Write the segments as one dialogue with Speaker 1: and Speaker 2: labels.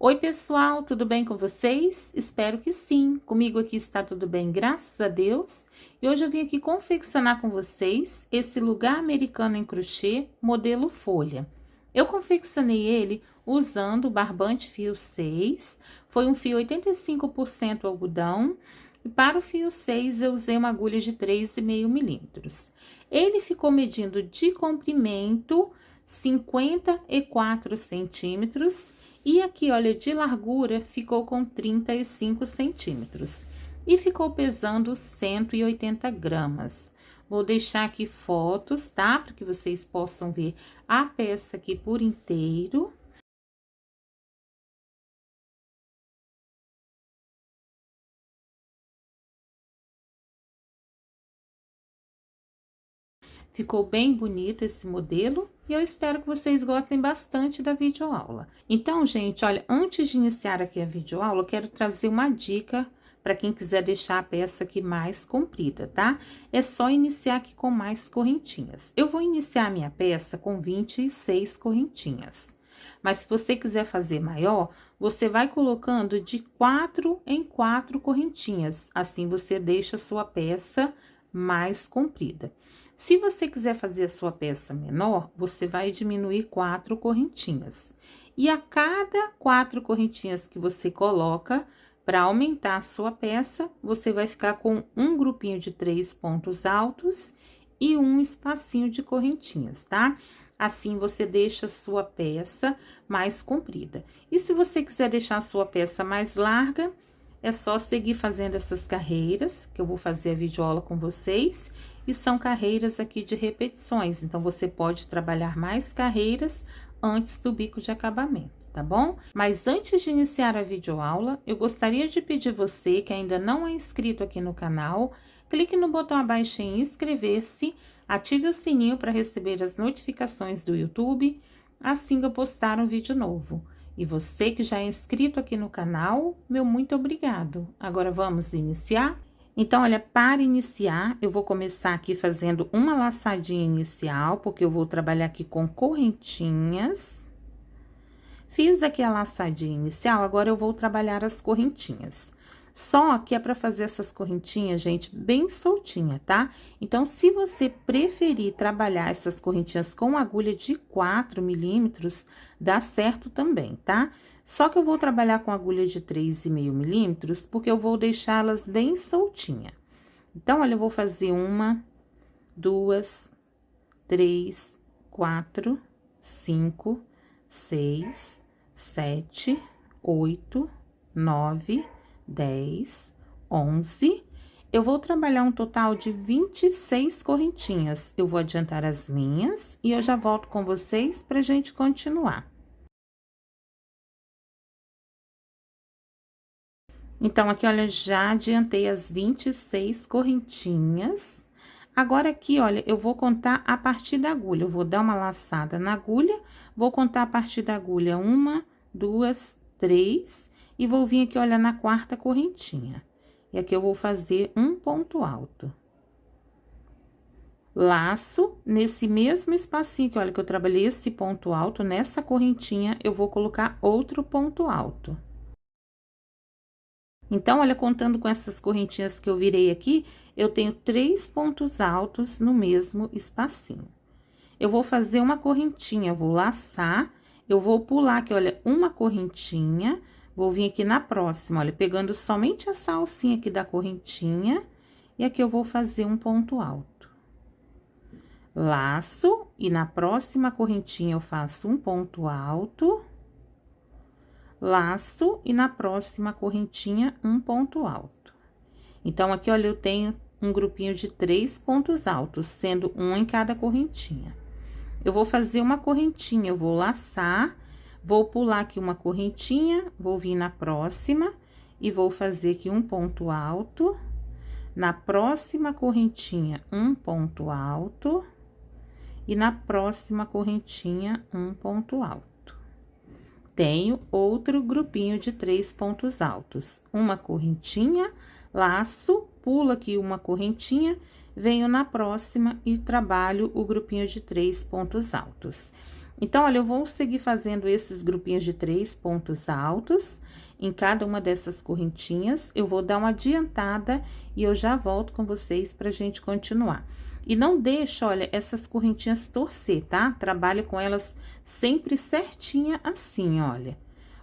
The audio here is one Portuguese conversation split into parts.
Speaker 1: Oi, pessoal, tudo bem com vocês? Espero que sim. Comigo aqui está tudo bem, graças a Deus. E hoje eu vim aqui confeccionar com vocês esse lugar americano em crochê, modelo folha. Eu confeccionei ele usando o barbante fio 6, foi um fio 85% algodão, e para o fio 6 eu usei uma agulha de 3,5 milímetros. Ele ficou medindo de comprimento 54 centímetros. E aqui, olha, de largura ficou com 35 centímetros. E ficou pesando 180 gramas. Vou deixar aqui fotos, tá? Para que vocês possam ver a peça aqui por inteiro. Ficou bem bonito esse modelo e eu espero que vocês gostem bastante da videoaula. Então, gente, olha, antes de iniciar aqui a videoaula, eu quero trazer uma dica para quem quiser deixar a peça aqui mais comprida, tá? É só iniciar aqui com mais correntinhas. Eu vou iniciar a minha peça com 26 correntinhas. Mas se você quiser fazer maior, você vai colocando de 4 em 4 correntinhas. Assim, você deixa a sua peça mais comprida. Se você quiser fazer a sua peça menor, você vai diminuir 4 correntinhas. E a cada 4 correntinhas que você coloca, para aumentar a sua peça, você vai ficar com um grupinho de 3 pontos altos e um espacinho de correntinhas, tá? Assim, você deixa a sua peça mais comprida. E se você quiser deixar a sua peça mais larga, é só seguir fazendo essas carreiras, que eu vou fazer a videoaula com vocês. E são carreiras aqui de repetições, então você pode trabalhar mais carreiras antes do bico de acabamento, tá bom? Mas antes de iniciar a videoaula, eu gostaria de pedir você que ainda não é inscrito aqui no canal, clique no botão abaixo em inscrever-se, ative o sininho para receber as notificações do YouTube, assim que eu postar um vídeo novo. E você que já é inscrito aqui no canal, meu muito obrigado. Agora vamos iniciar? Então, olha, para iniciar, eu vou começar aqui fazendo uma laçadinha inicial, porque eu vou trabalhar aqui com correntinhas. Fiz aqui a laçadinha inicial, agora eu vou trabalhar as correntinhas. Só que é para fazer essas correntinhas, gente, bem soltinha, tá? Então, se você preferir trabalhar essas correntinhas com agulha de 4 milímetros, dá certo também, tá? Só que eu vou trabalhar com agulha de 3,5 milímetros, porque eu vou deixá-las bem soltinha. Então, olha, eu vou fazer 1, 2, 3, 4, 5, 6, 7, 8, 9, 10, 11. Eu vou trabalhar um total de 26 correntinhas. Eu vou adiantar as minhas e eu já volto com vocês pra gente continuar. Então, aqui, olha, já adiantei as 26 correntinhas. Agora, aqui, olha, eu vou contar a partir da agulha. Eu vou dar uma laçada na agulha, vou contar a partir da agulha 1, 2, 3, e vou vir aqui, olha, na quarta correntinha. E aqui eu vou fazer um ponto alto. Laço, nesse mesmo espacinho que, olha, que eu trabalhei esse ponto alto, nessa correntinha, eu vou colocar outro ponto alto. Então, olha, contando com essas correntinhas que eu virei aqui, eu tenho 3 pontos altos no mesmo espacinho. Eu vou fazer uma correntinha, vou laçar, eu vou pular aqui, olha, uma correntinha, vou vir aqui na próxima, olha, pegando somente essa alcinha aqui da correntinha, e aqui eu vou fazer um ponto alto. Laço, e na próxima correntinha eu faço um ponto alto. Laço, e na próxima correntinha, um ponto alto. Então, aqui, olha, eu tenho um grupinho de 3 pontos altos, sendo um em cada correntinha. Eu vou fazer uma correntinha, eu vou laçar, vou pular aqui uma correntinha, vou vir na próxima e vou fazer aqui um ponto alto. Na próxima correntinha, um ponto alto. E na próxima correntinha, um ponto alto. Tenho outro grupinho de 3 pontos altos. Uma correntinha, laço, pulo aqui uma correntinha, venho na próxima e trabalho o grupinho de 3 pontos altos. Então, olha, eu vou seguir fazendo esses grupinhos de 3 pontos altos em cada uma dessas correntinhas. Eu vou dar uma adiantada e eu já volto com vocês pra gente continuar. E não deixa, olha, essas correntinhas torcer, tá? Trabalhe com elas sempre certinha assim, olha.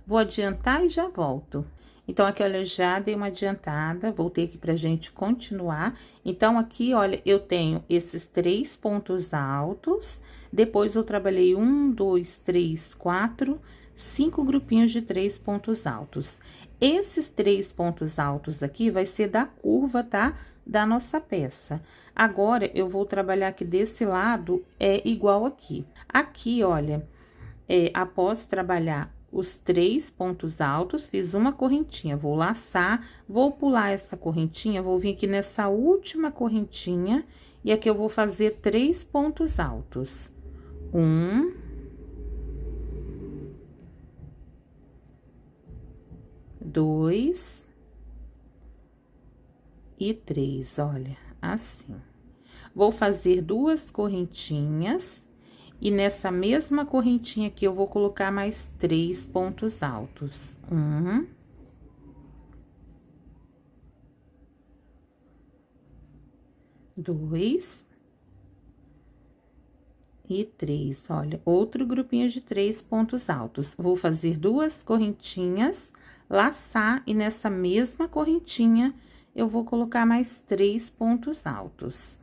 Speaker 1: Vou adiantar e já volto. Então, aqui, olha, eu já dei uma adiantada, voltei aqui pra gente continuar. Então, aqui, olha, eu tenho esses 3 pontos altos, depois eu trabalhei 1, 2, 3, 4, 5 grupinhos de 3 pontos altos. Esses 3 pontos altos aqui vai ser da curva, tá? Da nossa peça. Agora, eu vou trabalhar aqui desse lado, igual aqui. Aqui, olha, após trabalhar os 3 pontos altos, fiz uma correntinha, vou laçar, vou pular essa correntinha, vou vir aqui nessa última correntinha, e aqui eu vou fazer 3 pontos altos. 1, 2 e 3, olha, assim. Vou fazer 2 correntinhas. E nessa mesma correntinha aqui, eu vou colocar mais 3 pontos altos. 1. 2. E 3, olha, outro grupinho de 3 pontos altos. Vou fazer 2 correntinhas, laçar, e nessa mesma correntinha, eu vou colocar mais 3 pontos altos.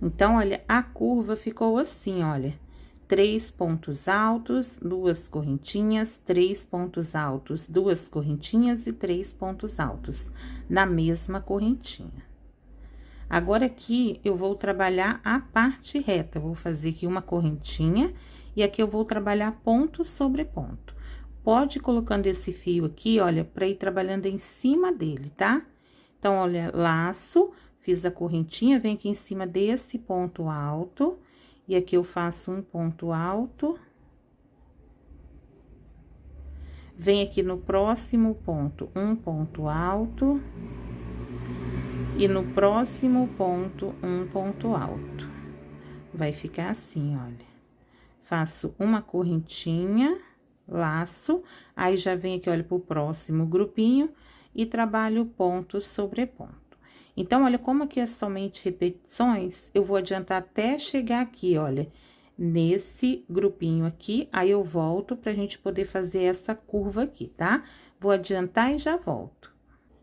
Speaker 1: Então, olha, a curva ficou assim, olha, 3 pontos altos, 2 correntinhas, 3 pontos altos, 2 correntinhas e 3 pontos altos, na mesma correntinha. Agora, aqui, eu vou trabalhar a parte reta, vou fazer aqui uma correntinha, e aqui eu vou trabalhar ponto sobre ponto. Pode ir colocando esse fio aqui, olha, pra ir trabalhando em cima dele, tá? Então, olha, laço, fiz a correntinha, vem aqui em cima desse ponto alto, e aqui eu faço um ponto alto. Vem aqui no próximo ponto, um ponto alto. E no próximo ponto, um ponto alto. Vai ficar assim, olha. Faço uma correntinha, laço, aí já vem aqui, olha, pro próximo grupinho e trabalho ponto sobre ponto. Então, olha, como aqui é somente repetições, eu vou adiantar até chegar aqui, olha, nesse grupinho aqui, aí eu volto pra gente poder fazer essa curva aqui, tá? Vou adiantar e já volto.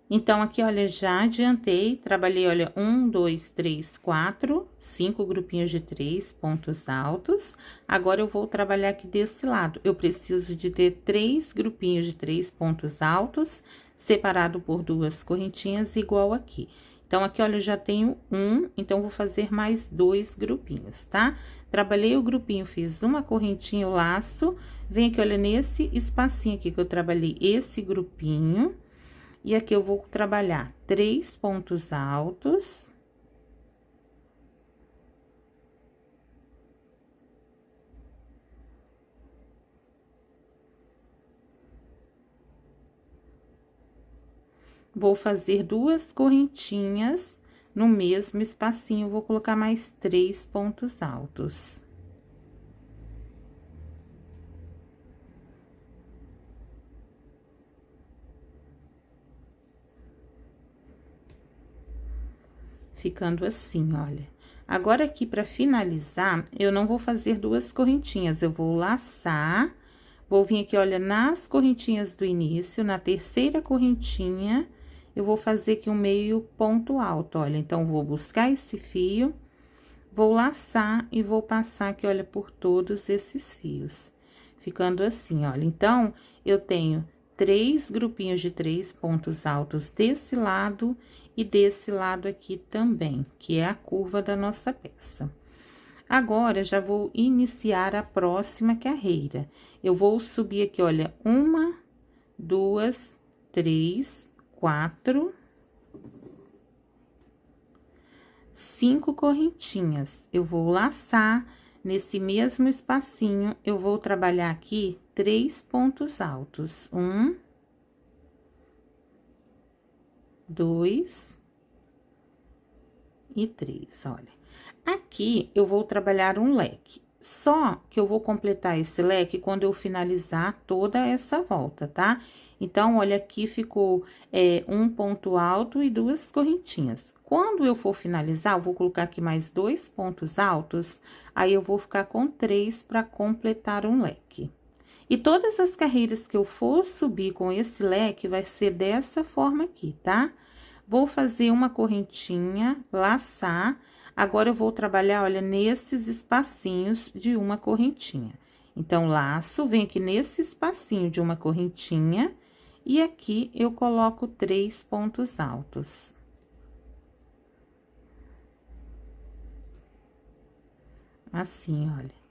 Speaker 1: Então, aqui, olha, já adiantei, trabalhei, olha, 1, 2, 3, 4, 5 grupinhos de 3 pontos altos. Agora, eu vou trabalhar aqui desse lado. Eu preciso de ter 3 grupinhos de 3 pontos altos, separado por 2 correntinhas, igual aqui. Então, aqui, olha, eu já tenho 1, então, vou fazer mais 2 grupinhos, tá? Trabalhei o grupinho, fiz uma correntinha, o laço, vem aqui, olha, nesse espacinho aqui que eu trabalhei esse grupinho, e aqui eu vou trabalhar 3 pontos altos. Vou fazer 2 correntinhas no mesmo espacinho, vou colocar mais 3 pontos altos. Ficando assim, olha. Agora, aqui, pra finalizar, eu não vou fazer 2 correntinhas, eu vou laçar, vou vir aqui, olha, nas correntinhas do início, na terceira correntinha, eu vou fazer aqui um meio ponto alto, olha. Então, vou buscar esse fio, vou laçar e vou passar aqui, olha, por todos esses fios. Ficando assim, olha. Então, eu tenho 3 grupinhos de 3 pontos altos desse lado e desse lado aqui também, que é a curva da nossa peça. Agora, já vou iniciar a próxima carreira. Eu vou subir aqui, olha, 1, 2, 3, 4, 5 correntinhas. Eu vou laçar nesse mesmo espacinho, eu vou trabalhar aqui 3 pontos altos. 1, 2 e 3, olha. Aqui, eu vou trabalhar um leque, só que eu vou completar esse leque quando eu finalizar toda essa volta, tá? Então, olha, aqui ficou um ponto alto e 2 correntinhas. Quando eu for finalizar, eu vou colocar aqui mais 2 pontos altos, aí eu vou ficar com 3 para completar um leque. E todas as carreiras que eu for subir com esse leque, vai ser dessa forma aqui, tá? Vou fazer uma correntinha, laçar. Agora, eu vou trabalhar, olha, nesses espacinhos de uma correntinha. Então, laço, vem aqui nesse espacinho de uma correntinha, e aqui eu coloco 3 pontos altos. Assim, olha.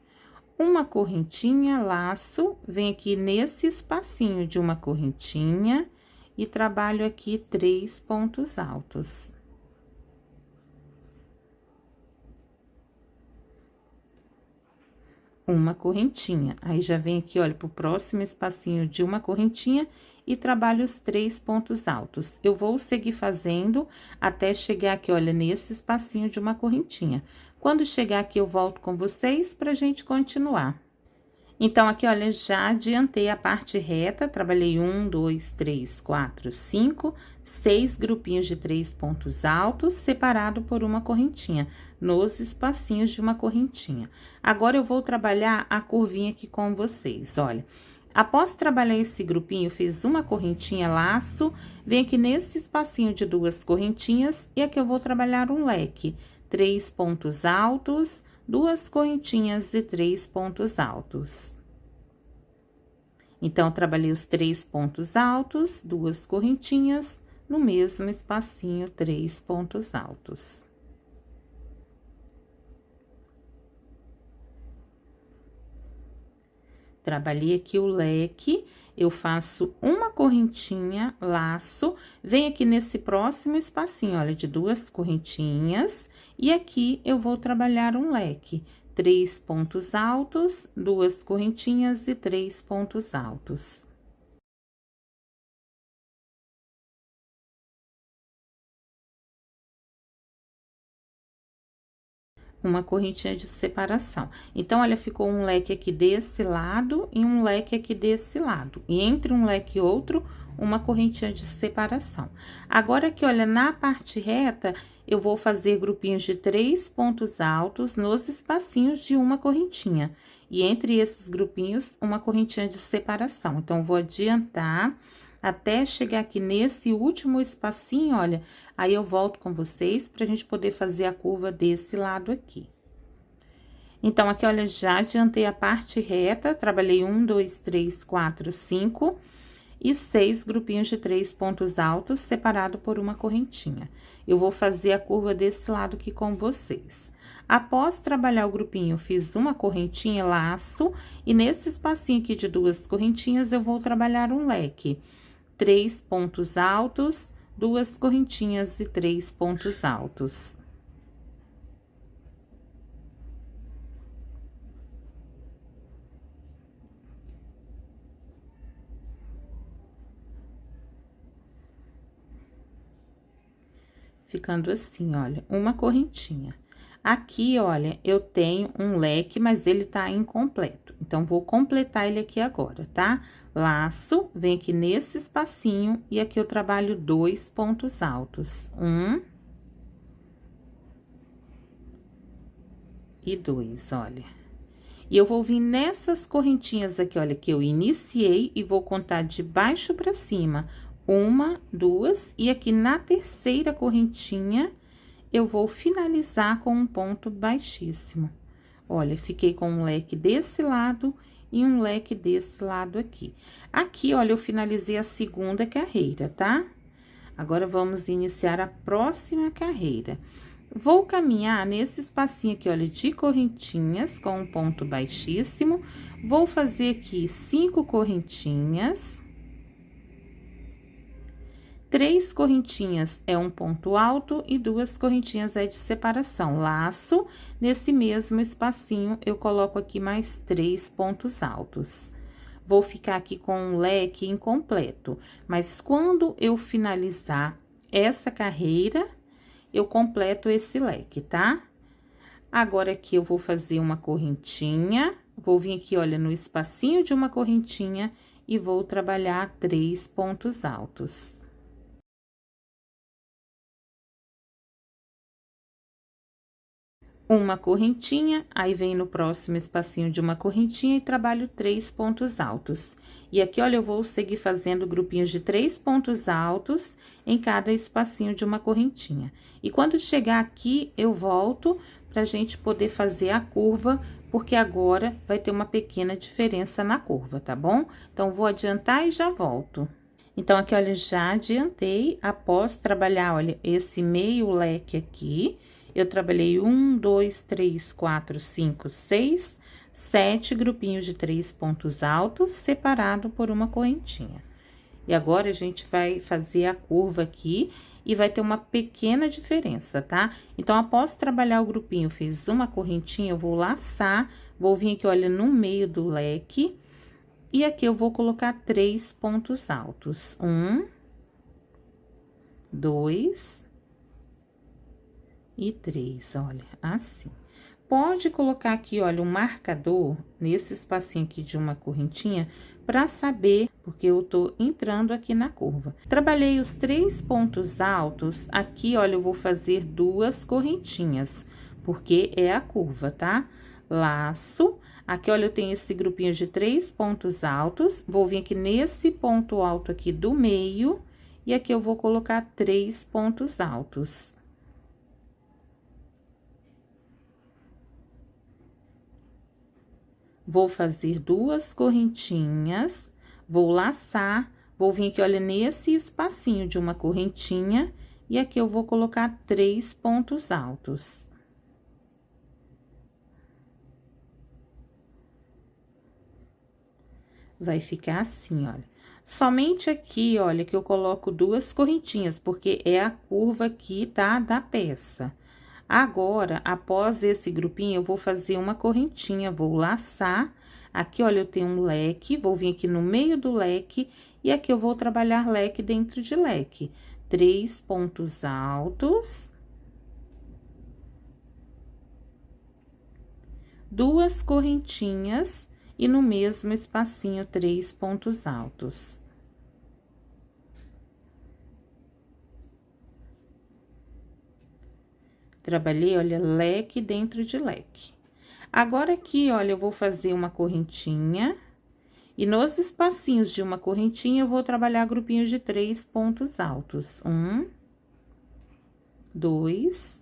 Speaker 1: Uma correntinha, laço, vem aqui nesse espacinho de uma correntinha e trabalho aqui 3 pontos altos. Uma correntinha, aí já vem aqui, olha, pro próximo espacinho de uma correntinha e trabalho os 3 pontos altos. Eu vou seguir fazendo até chegar aqui, olha, nesse espacinho de uma correntinha. Quando chegar aqui, eu volto com vocês pra gente continuar. Então, aqui, olha, já adiantei a parte reta, trabalhei 1, 2, 3, 4, 5, 6 grupinhos de 3 pontos altos, separado por uma correntinha, nos espacinhos de uma correntinha. Agora, eu vou trabalhar a curvinha aqui com vocês, olha. Após trabalhar esse grupinho, fiz uma correntinha, laço, vem aqui nesse espacinho de 2 correntinhas, e aqui eu vou trabalhar um leque, 3 pontos altos, 2 correntinhas e 3 pontos altos. Então, trabalhei os 3 pontos altos, 2 correntinhas, no mesmo espacinho, 3 pontos altos. Trabalhei aqui o leque, eu faço uma correntinha, laço, venho aqui nesse próximo espacinho, olha, de 2 correntinhas, e aqui eu vou trabalhar um leque, 3 pontos altos, 2 correntinhas e 3 pontos altos. Uma correntinha de separação. Então, olha, ficou um leque aqui desse lado e um leque aqui desse lado. E entre um leque e outro, uma correntinha de separação. Agora, aqui, olha, na parte reta, eu vou fazer grupinhos de 3 pontos altos nos espacinhos de uma correntinha. E entre esses grupinhos, uma correntinha de separação. Então, vou adiantar até chegar aqui nesse último espacinho, olha, aí eu volto com vocês pra gente poder fazer a curva desse lado aqui. Então, aqui, olha, já adiantei a parte reta, trabalhei 1, 2, 3, 4, 5 e 6 grupinhos de 3 pontos altos, separado por uma correntinha. Eu vou fazer a curva desse lado aqui com vocês. Após trabalhar o grupinho, fiz uma correntinha, laço, e nesse espacinho aqui de 2 correntinhas, eu vou trabalhar um leque. 3 pontos altos, 2 correntinhas e 3 pontos altos. Ficando assim, olha, uma correntinha. Aqui, olha, eu tenho um leque, mas ele tá incompleto. Então, vou completar ele aqui agora, tá? Laço, vem aqui nesse espacinho e aqui eu trabalho 2 pontos altos. 1 e 2, olha. E eu vou vir nessas correntinhas aqui, olha, que eu iniciei e vou contar de baixo pra cima. 1, 2, e aqui na terceira correntinha, eu vou finalizar com um ponto baixíssimo. Olha, fiquei com um leque desse lado e um leque desse lado aqui. Aqui, olha, eu finalizei a segunda carreira, tá? Agora, vamos iniciar a próxima carreira. Vou caminhar nesse espacinho aqui, olha, de correntinhas com um ponto baixíssimo. Vou fazer aqui 5 correntinhas. 3 correntinhas é um ponto alto e 2 correntinhas é de separação. Laço, nesse mesmo espacinho, eu coloco aqui mais 3 pontos altos. Vou ficar aqui com um leque incompleto, mas quando eu finalizar, essa carreira, eu completo esse leque, tá? Agora, aqui, eu vou fazer uma correntinha, vou vir aqui, olha, no espacinho de uma correntinha e vou trabalhar 3 pontos altos. Uma correntinha, aí vem no próximo espacinho de uma correntinha e trabalho 3 pontos altos. E aqui, olha, eu vou seguir fazendo grupinhos de 3 pontos altos em cada espacinho de uma correntinha. E quando chegar aqui, eu volto pra gente poder fazer a curva, porque agora vai ter uma pequena diferença na curva, tá bom? Então, vou adiantar e já volto. Então, aqui, olha, já adiantei, após trabalhar, olha, esse meio leque aqui, eu trabalhei 1, 2, 3, 4, 5, 6, 7 grupinhos de 3 pontos altos, separado por uma correntinha. E agora, a gente vai fazer a curva aqui e vai ter uma pequena diferença, tá? Então, após trabalhar o grupinho, fiz uma correntinha, eu vou laçar, vou vir aqui, olha, no meio do leque, e aqui eu vou colocar 3 pontos altos. 1, 2 e 3, olha, assim. Pode colocar aqui, olha, um marcador nesse espacinho aqui de uma correntinha para saber, porque eu tô entrando aqui na curva. Trabalhei os 3 pontos altos, aqui, olha, eu vou fazer 2 correntinhas, porque é a curva, tá? Laço, aqui, olha, eu tenho esse grupinho de 3 pontos altos, vou vir aqui nesse ponto alto aqui do meio, e aqui eu vou colocar 3 pontos altos. Vou fazer 2 correntinhas, vou laçar, vou vir aqui, olha, nesse espacinho de uma correntinha, e aqui eu vou colocar 3 pontos altos. Vai ficar assim, olha. Somente aqui, olha, que eu coloco 2 correntinhas, porque é a curva aqui, tá, da peça. Agora, após esse grupinho, eu vou fazer uma correntinha, vou laçar. Aqui, olha, eu tenho um leque, vou vir aqui no meio do leque, e aqui eu vou trabalhar leque dentro de leque. 3 pontos altos. 2 correntinhas, e no mesmo espacinho, 3 pontos altos. Trabalhei, olha, leque dentro de leque. Agora, aqui, olha, eu vou fazer uma correntinha, e nos espacinhos de uma correntinha, eu vou trabalhar grupinhos de 3 pontos altos. 1, 2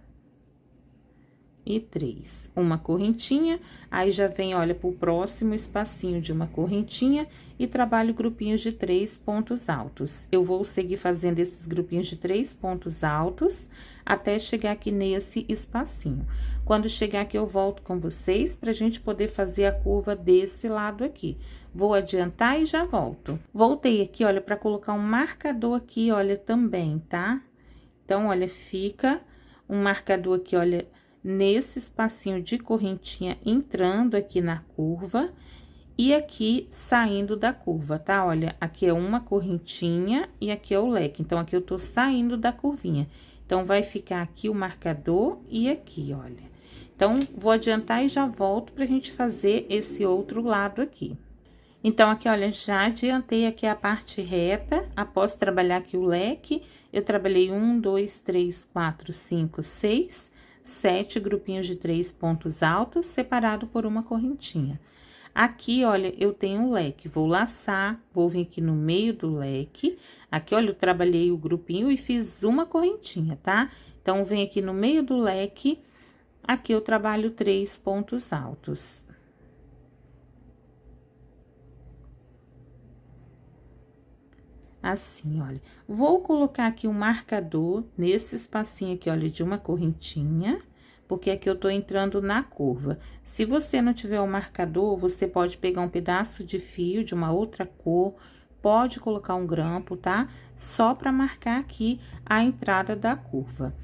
Speaker 1: e 3. Uma correntinha, aí já vem, olha, pro próximo espacinho de uma correntinha e trabalho grupinhos de 3 pontos altos. Eu vou seguir fazendo esses grupinhos de 3 pontos altos até chegar aqui nesse espacinho. Quando chegar aqui, eu volto com vocês pra gente poder fazer a curva desse lado aqui. Vou adiantar e já volto. Voltei aqui, olha, pra colocar um marcador aqui, olha, também, tá? Então, olha, fica um marcador aqui, olha, nesse espacinho de correntinha, entrando aqui na curva e aqui saindo da curva, tá? Olha, aqui é uma correntinha e aqui é o leque. Então, aqui eu tô saindo da curvinha. Então, vai ficar aqui o marcador e aqui, olha. Então, vou adiantar e já volto pra gente fazer esse outro lado aqui. Então, aqui, olha, já adiantei aqui a parte reta, após trabalhar aqui o leque, eu trabalhei 1, 2, 3, 4, 5, 6, 7 grupinhos de 3 pontos altos, separado por uma correntinha. Aqui, olha, eu tenho um leque, vou laçar, vou vir aqui no meio do leque. Aqui, olha, eu trabalhei o grupinho e fiz uma correntinha, tá? Então, vem aqui no meio do leque, aqui eu trabalho 3 pontos altos. Assim, olha. Vou colocar aqui um marcador nesse espacinho aqui, olha, de uma correntinha, porque aqui eu tô entrando na curva. Se você não tiver o marcador, você pode pegar um pedaço de fio de uma outra cor, pode colocar um grampo, tá? Só pra marcar aqui a entrada da curva.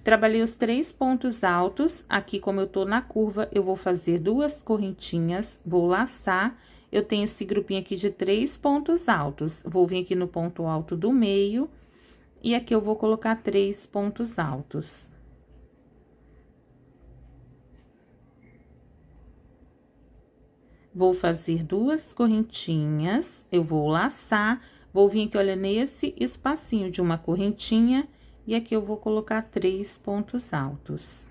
Speaker 1: Trabalhei os 3 pontos altos, aqui como eu tô na curva, eu vou fazer 2 correntinhas, vou laçar. Eu tenho esse grupinho aqui de 3 pontos altos. Vou vir aqui no ponto alto do meio e aqui eu vou colocar 3 pontos altos. Vou fazer 2 correntinhas, eu vou laçar, vou vir aqui, olha, nesse espacinho de uma correntinha, e aqui eu vou colocar 3 pontos altos.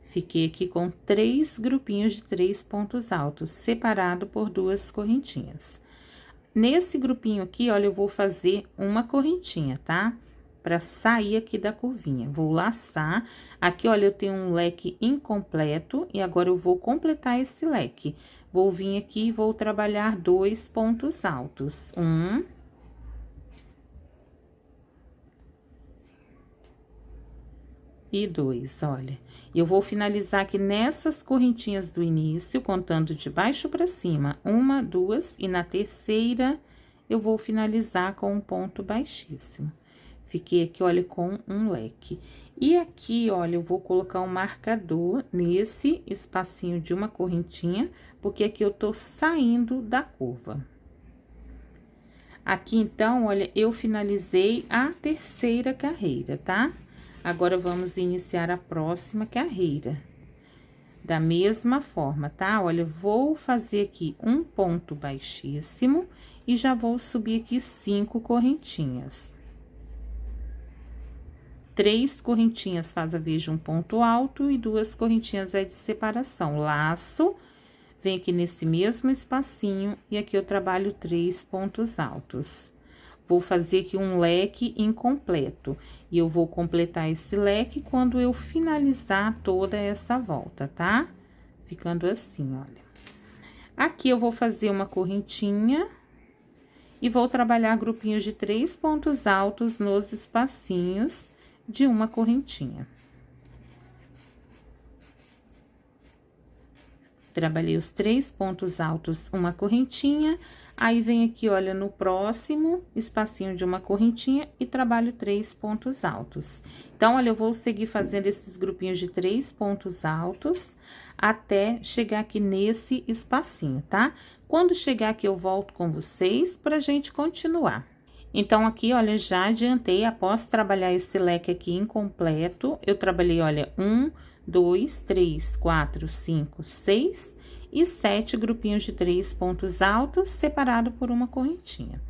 Speaker 1: Fiquei aqui com 3 grupinhos de 3 pontos altos, separado por 2 correntinhas. Nesse grupinho aqui, olha, eu vou fazer uma correntinha, tá? Pra sair aqui da curvinha. Vou laçar. Aqui, olha, eu tenho um leque incompleto e agora eu vou completar esse leque. Vou vir aqui e vou trabalhar 2 pontos altos. 1. E 2, olha. Eu vou finalizar aqui nessas correntinhas do início, contando de baixo pra cima. 1, 2, e na terceira, eu vou finalizar com um ponto baixíssimo. Fiquei aqui, olha, com um leque. E aqui, olha, eu vou colocar um marcador nesse espacinho de uma correntinha, porque aqui eu tô saindo da curva. Aqui, então, olha, eu finalizei a terceira carreira, tá? Agora, vamos iniciar a próxima carreira. Da mesma forma, tá? Olha, vou fazer aqui um ponto baixíssimo e já vou subir aqui 5 correntinhas. 3 correntinhas faz a vez de um ponto alto e 2 correntinhas é de separação. Laço, vem aqui nesse mesmo espacinho e aqui eu trabalho 3 pontos altos. Vou fazer aqui um leque incompleto e eu vou completar esse leque quando eu finalizar toda essa volta, tá? Ficando assim, olha. Aqui eu vou fazer uma correntinha e vou trabalhar grupinhos de 3 pontos altos nos espacinhos de uma correntinha. Trabalhei os 3 pontos altos, uma correntinha, aí vem aqui, olha, no próximo espacinho de uma correntinha e trabalho 3 pontos altos. Então, olha, eu vou seguir fazendo esses grupinhos de 3 pontos altos até chegar aqui nesse espacinho, tá? Quando chegar aqui, eu volto com vocês pra gente continuar. Então, aqui, olha, já adiantei, após trabalhar esse leque aqui incompleto, eu trabalhei, olha, 1, 2, 3, 4, 5, 6 e 7 grupinhos de 3 pontos altos, separado por uma correntinha.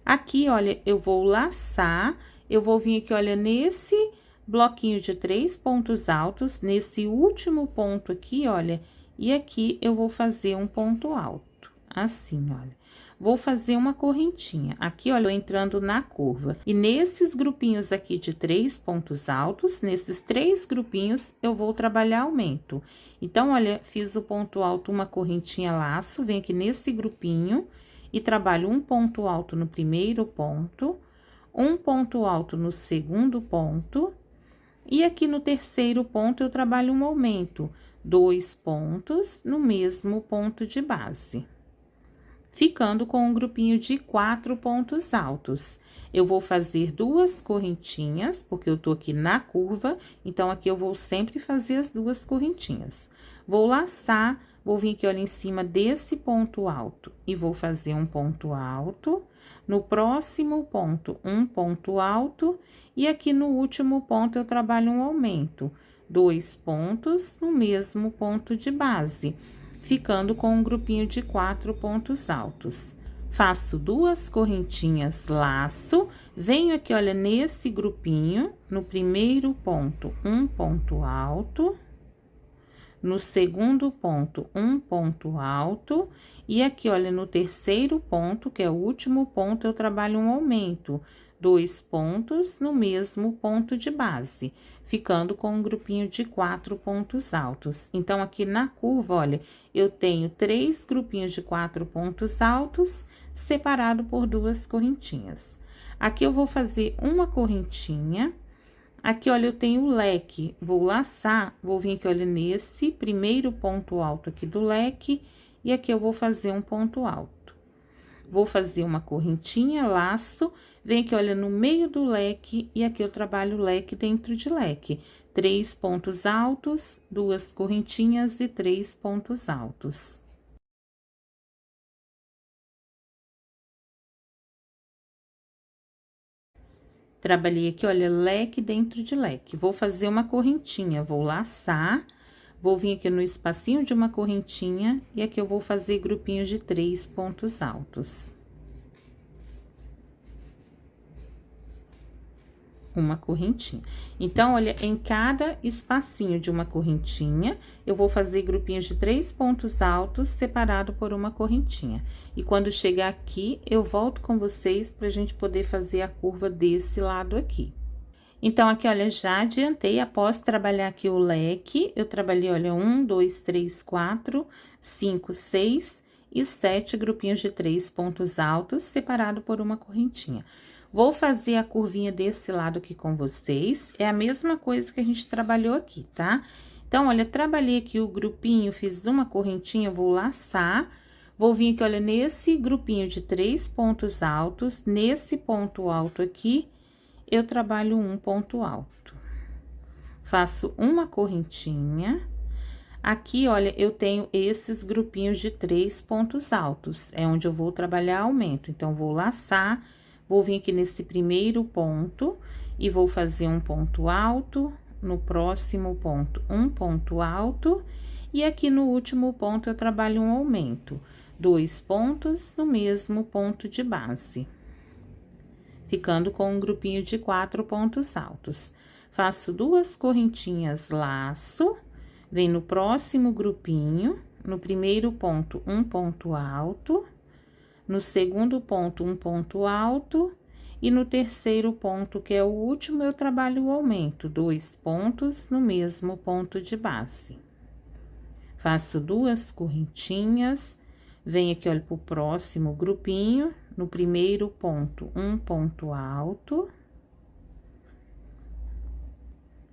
Speaker 1: Aqui, olha, eu vou laçar, eu vou vir aqui, olha, nesse bloquinho de 3 pontos altos, nesse último ponto aqui, olha, e aqui eu vou fazer um ponto alto, assim, olha. Vou fazer uma correntinha, aqui, olha, eu entrando na curva. E nesses grupinhos aqui de 3 pontos altos, nesses 3 grupinhos, eu vou trabalhar aumento. Então, olha, fiz o ponto alto, uma correntinha laço, venho aqui nesse grupinho e trabalho um ponto alto no primeiro ponto, um ponto alto no segundo ponto, e aqui no terceiro ponto eu trabalho um aumento, 2 pontos no mesmo ponto de base. Ficando com um grupinho de 4 pontos altos. Eu vou fazer 2 correntinhas, porque eu tô aqui na curva, então, aqui eu vou sempre fazer as 2 correntinhas. Vou laçar, vou vir aqui, olha, em cima desse ponto alto, e vou fazer um ponto alto. No próximo ponto, um ponto alto, e aqui no último ponto, eu trabalho um aumento. 2 pontos no mesmo ponto de base, ficando com um grupinho de 4 pontos altos. Faço 2 correntinhas laço, venho aqui, olha, nesse grupinho, no primeiro ponto, um ponto alto, no segundo ponto, um ponto alto, e aqui, olha, no terceiro ponto, que é o último ponto, eu trabalho um aumento, 2 pontos no mesmo ponto de base, ficando com um grupinho de 4 pontos altos. Então, aqui na curva, olha, eu tenho 3 grupinhos de 4 pontos altos, separado por 2 correntinhas. Aqui eu vou fazer uma correntinha. Aqui, olha, eu tenho o leque, vou laçar, vou vir aqui, olha, nesse primeiro ponto alto aqui do leque, e aqui eu vou fazer um ponto alto. Vou fazer uma correntinha, laço, vem aqui, olha, no meio do leque, e aqui eu trabalho o leque dentro de leque. 3 pontos altos, 2 correntinhas e 3 pontos altos. Trabalhei aqui, olha, leque dentro de leque. Vou fazer uma correntinha, vou laçar, vou vir aqui no espacinho de uma correntinha e aqui eu vou fazer grupinhos de 3 pontos altos. Uma correntinha. Então, olha, em cada espacinho de uma correntinha, eu vou fazer grupinhos de 3 pontos altos separado por uma correntinha. E quando chegar aqui, eu volto com vocês pra gente poder fazer a curva desse lado aqui. Então, aqui, olha, já adiantei, após trabalhar aqui o leque, eu trabalhei, olha, 1, 2, 3, 4, 5, 6 e 7 grupinhos de 3 pontos altos separado por uma correntinha. Vou fazer a curvinha desse lado aqui com vocês, é a mesma coisa que a gente trabalhou aqui, tá? Então, olha, trabalhei aqui o grupinho, fiz uma correntinha, vou laçar, vou vir aqui, olha, nesse grupinho de 3 pontos altos, nesse ponto alto aqui, eu trabalho um ponto alto. Faço uma correntinha. Aqui, olha, eu tenho esses grupinhos de 3 pontos altos, é onde eu vou trabalhar aumento. Então, vou laçar. Vou vir aqui nesse primeiro ponto e vou fazer um ponto alto, no próximo ponto, um ponto alto, e aqui no último ponto eu trabalho um aumento, 2 pontos no mesmo ponto de base, ficando com um grupinho de 4 pontos altos. Faço 2 correntinhas, laço, vem no próximo grupinho, no primeiro ponto, um ponto alto. No segundo ponto, um ponto alto, e no terceiro ponto, que é o último, eu trabalho o aumento, 2 pontos no mesmo ponto de base. Faço 2 correntinhas, venho aqui, olha, pro próximo grupinho, no primeiro ponto, um ponto alto.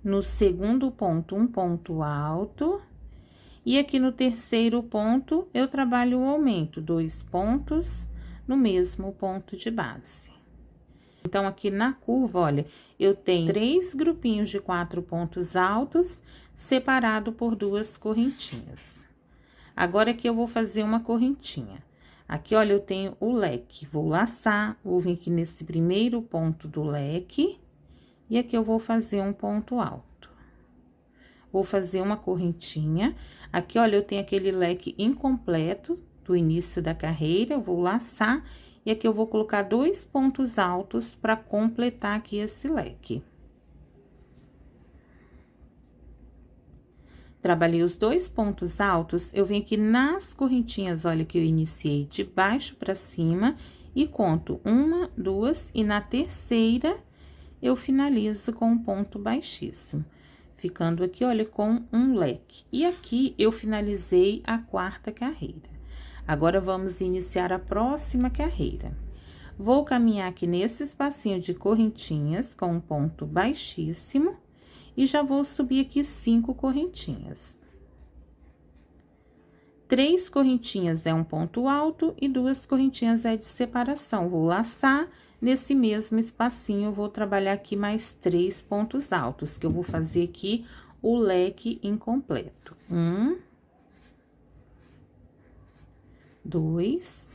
Speaker 1: No segundo ponto, um ponto alto. E aqui no terceiro ponto, eu trabalho o aumento, 2 pontos no mesmo ponto de base. Então, aqui na curva, olha, eu tenho 3 grupinhos de 4 pontos altos, separado por 2 correntinhas. Agora, aqui eu vou fazer uma correntinha. Aqui, olha, eu tenho o leque, vou laçar, vou vir aqui nesse primeiro ponto do leque, e aqui eu vou fazer um ponto alto. Vou fazer uma correntinha. Aqui, olha, eu tenho aquele leque incompleto do início da carreira, eu vou laçar, e aqui eu vou colocar 2 pontos altos para completar aqui esse leque. Trabalhei os 2 pontos altos, eu venho aqui nas correntinhas, olha, que eu iniciei de baixo para cima, e conto 1, 2, e na terceira, eu finalizo com um ponto baixíssimo. Ficando aqui, olha, com um leque. E aqui, eu finalizei a 4ª carreira. Agora, vamos iniciar a próxima carreira. Vou caminhar aqui nesse espacinho de correntinhas com um ponto baixíssimo e já vou subir aqui 5 correntinhas. 3 correntinhas é um ponto alto e 2 correntinhas é de separação. Vou laçar. Nesse mesmo espacinho, eu vou trabalhar aqui mais 3 pontos altos, que eu vou fazer aqui o leque incompleto. 1, 2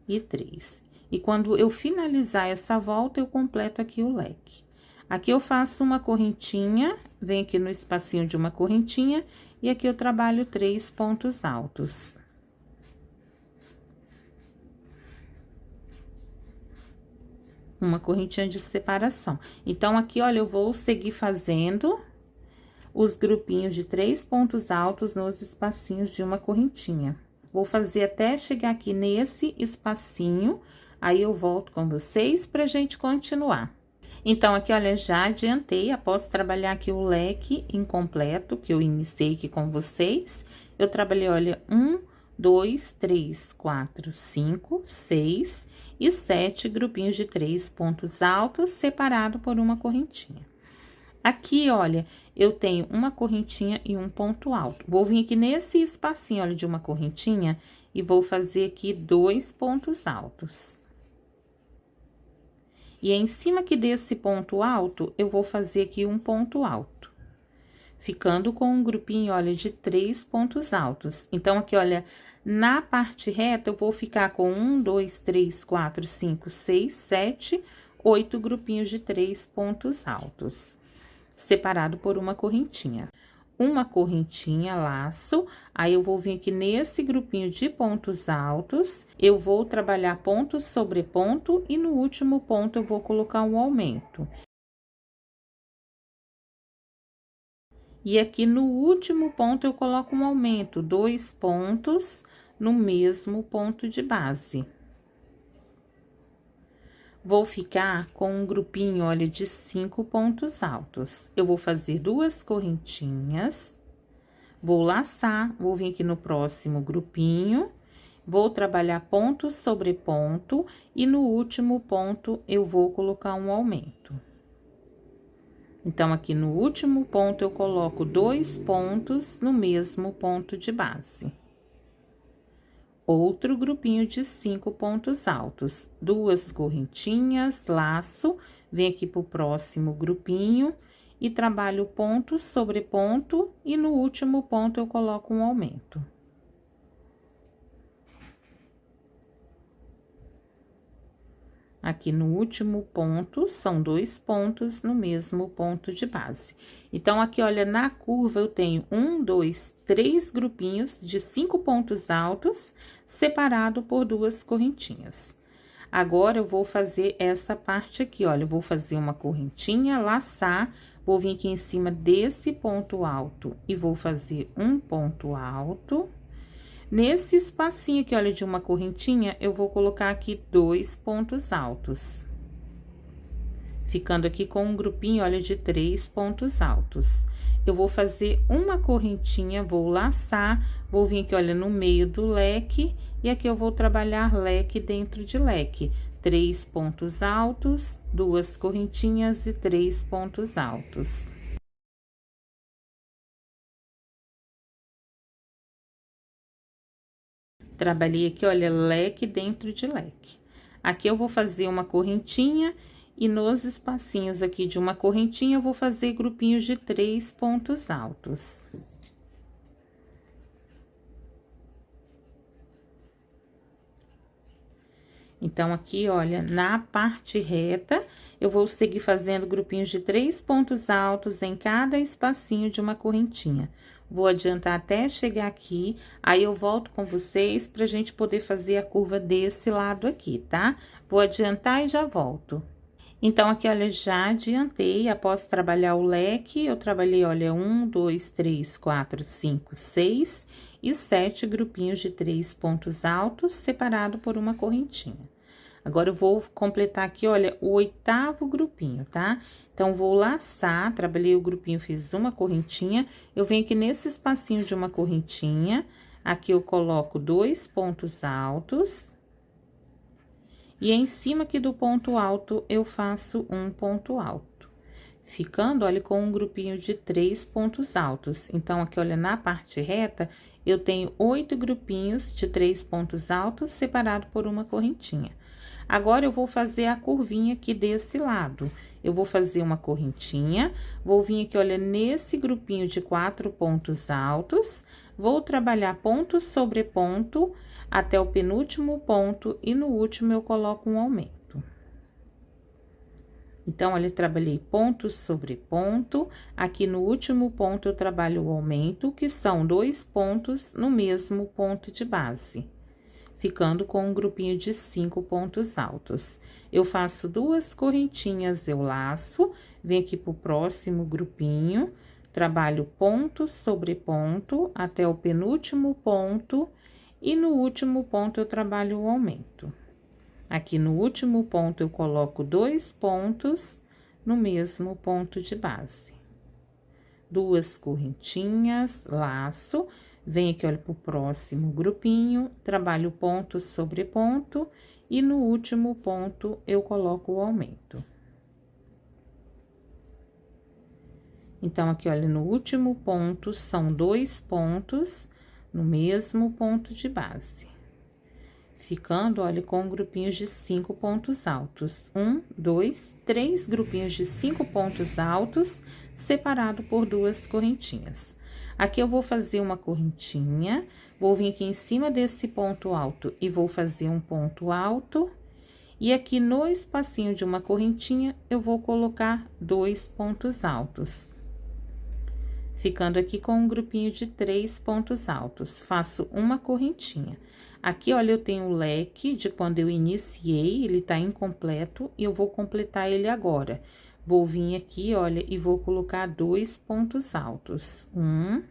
Speaker 1: e 3. E quando eu finalizar essa volta, eu completo aqui o leque. Aqui eu faço uma correntinha, venho aqui no espacinho de uma correntinha, e aqui eu trabalho 3 pontos altos. Uma correntinha de separação. Então, aqui, olha, eu vou seguir fazendo os grupinhos de 3 pontos altos nos espacinhos de uma correntinha. Vou fazer até chegar aqui nesse espacinho, aí eu volto com vocês pra gente continuar. Então, aqui, olha, já adiantei, após trabalhar aqui o leque incompleto, que eu iniciei aqui com vocês, eu trabalhei, olha, 1, 2, 3, 4, 5, 6... e 7 grupinhos de 3 pontos altos, separado por uma correntinha. Aqui, olha, eu tenho uma correntinha e um ponto alto. Vou vir aqui nesse espacinho, olha, de uma correntinha, e vou fazer aqui 2 pontos altos. E em cima aqui desse ponto alto, eu vou fazer aqui um ponto alto. Ficando com um grupinho, olha, de 3 pontos altos. Então, aqui, olha, na parte reta, eu vou ficar com 1, 2, 3, 4, 5, 6, 7, 8 grupinhos de 3 pontos altos, separado por uma correntinha. Uma correntinha, laço, aí eu vou vir aqui nesse grupinho de pontos altos, eu vou trabalhar ponto sobre ponto e no último ponto eu vou colocar um aumento. E aqui no último ponto eu coloco um aumento, 2 pontos no mesmo ponto de base. Vou ficar com um grupinho, olha, de 5 pontos altos. Eu vou fazer 2 correntinhas, vou laçar, vou vir aqui no próximo grupinho, vou trabalhar ponto sobre ponto e no último ponto eu vou colocar um aumento. Então, aqui no último ponto eu coloco 2 pontos no mesmo ponto de base. Outro grupinho de 5 pontos altos, 2 correntinhas, laço, vem aqui pro próximo grupinho e trabalho ponto sobre ponto e no último ponto eu coloco um aumento. Aqui no último ponto, são 2 pontos no mesmo ponto de base. Então, aqui, olha, na curva eu tenho 1, 2, 3 grupinhos de 5 pontos altos, separado por 2 correntinhas. Agora, eu vou fazer essa parte aqui, olha, eu vou fazer uma correntinha, laçar, vou vir aqui em cima desse ponto alto e vou fazer um ponto alto. Nesse espacinho aqui, olha, de uma correntinha, eu vou colocar aqui 2 pontos altos. Ficando aqui com um grupinho, olha, de 3 pontos altos. Eu vou fazer uma correntinha, vou laçar, vou vir aqui, olha, no meio do leque, e aqui eu vou trabalhar leque dentro de leque. 3 pontos altos, 2 correntinhas e 3 pontos altos. Trabalhei aqui, olha, leque dentro de leque. Aqui eu vou fazer uma correntinha e nos espacinhos aqui de uma correntinha eu vou fazer grupinhos de 3 pontos altos. Então, aqui, olha, na parte reta, eu vou seguir fazendo grupinhos de 3 pontos altos em cada espacinho de uma correntinha. Vou adiantar até chegar aqui, aí eu volto com vocês pra gente poder fazer a curva desse lado aqui, tá? Vou adiantar e já volto. Então, aqui, olha, já adiantei, após trabalhar o leque, eu trabalhei, olha, 1, 2, 3, 4, 5, 6 e 7 grupinhos de 3 pontos altos, separado por uma correntinha. Agora, eu vou completar aqui, olha, o 8º grupinho, tá? Então, vou laçar, trabalhei o grupinho, fiz uma correntinha, eu venho aqui nesse espacinho de uma correntinha, aqui eu coloco 2 pontos altos. E em cima aqui do ponto alto, eu faço um ponto alto. Ficando, olha, com um grupinho de 3 pontos altos. Então, aqui, olha, na parte reta, eu tenho 8 grupinhos de 3 pontos altos, separado por uma correntinha. Agora, eu vou fazer a curvinha aqui desse lado. Eu vou fazer uma correntinha, vou vir aqui, olha, nesse grupinho de 4 pontos altos, vou trabalhar ponto sobre ponto até o penúltimo ponto e no último eu coloco um aumento. Então, olha, trabalhei ponto sobre ponto, aqui no último ponto eu trabalho o aumento, que são 2 pontos no mesmo ponto de base. Ficando com um grupinho de 5 pontos altos. Eu faço 2 correntinhas, eu laço, venho aqui pro próximo grupinho, trabalho ponto sobre ponto até o penúltimo ponto e no último ponto eu trabalho o aumento. Aqui no último ponto eu coloco 2 pontos no mesmo ponto de base. 2 correntinhas, laço, venho aqui, olha, pro próximo grupinho, trabalho ponto sobre ponto e no último ponto eu coloco o aumento. Então, aqui, olha, no último ponto são 2 pontos no mesmo ponto de base. Ficando, olha, com grupinhos de 5 pontos altos. 1, 2, 3 grupinhos de 5 pontos altos, separado por 2 correntinhas. Aqui eu vou fazer uma correntinha, vou vir aqui em cima desse ponto alto e vou fazer um ponto alto. E aqui no espacinho de uma correntinha, eu vou colocar 2 pontos altos. Ficando aqui com um grupinho de 3 pontos altos. Faço uma correntinha. Aqui, olha, eu tenho o leque de quando eu iniciei, ele tá incompleto, e eu vou completar ele agora. Vou vir aqui, olha, e vou colocar 2 pontos altos. 1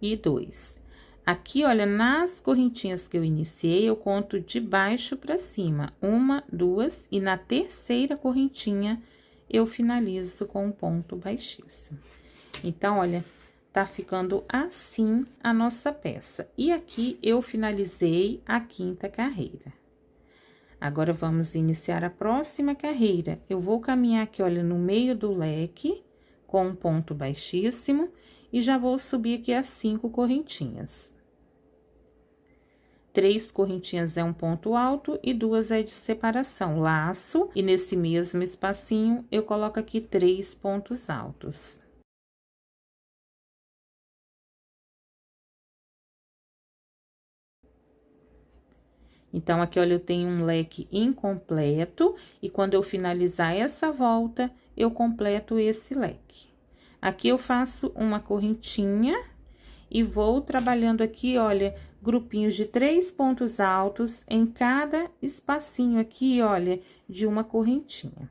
Speaker 1: e 2. Aqui, olha, nas correntinhas que eu iniciei, eu conto de baixo pra cima. 1, 2, e na terceira correntinha, eu finalizo com um ponto baixíssimo. Então, olha, tá ficando assim a nossa peça. E aqui, eu finalizei a 5ª carreira. Agora, vamos iniciar a próxima carreira. Eu vou caminhar aqui, olha, no meio do leque, com um ponto baixíssimo, e já vou subir aqui as 5 correntinhas. 3 correntinhas é um ponto alto e 2 é de separação, laço, e nesse mesmo espacinho, eu coloco aqui 3 pontos altos. Então, aqui, olha, eu tenho um leque incompleto, e quando eu finalizar essa volta, eu completo esse leque. Aqui, eu faço uma correntinha e vou trabalhando aqui, olha, grupinhos de 3 pontos altos em cada espacinho aqui, olha, de uma correntinha.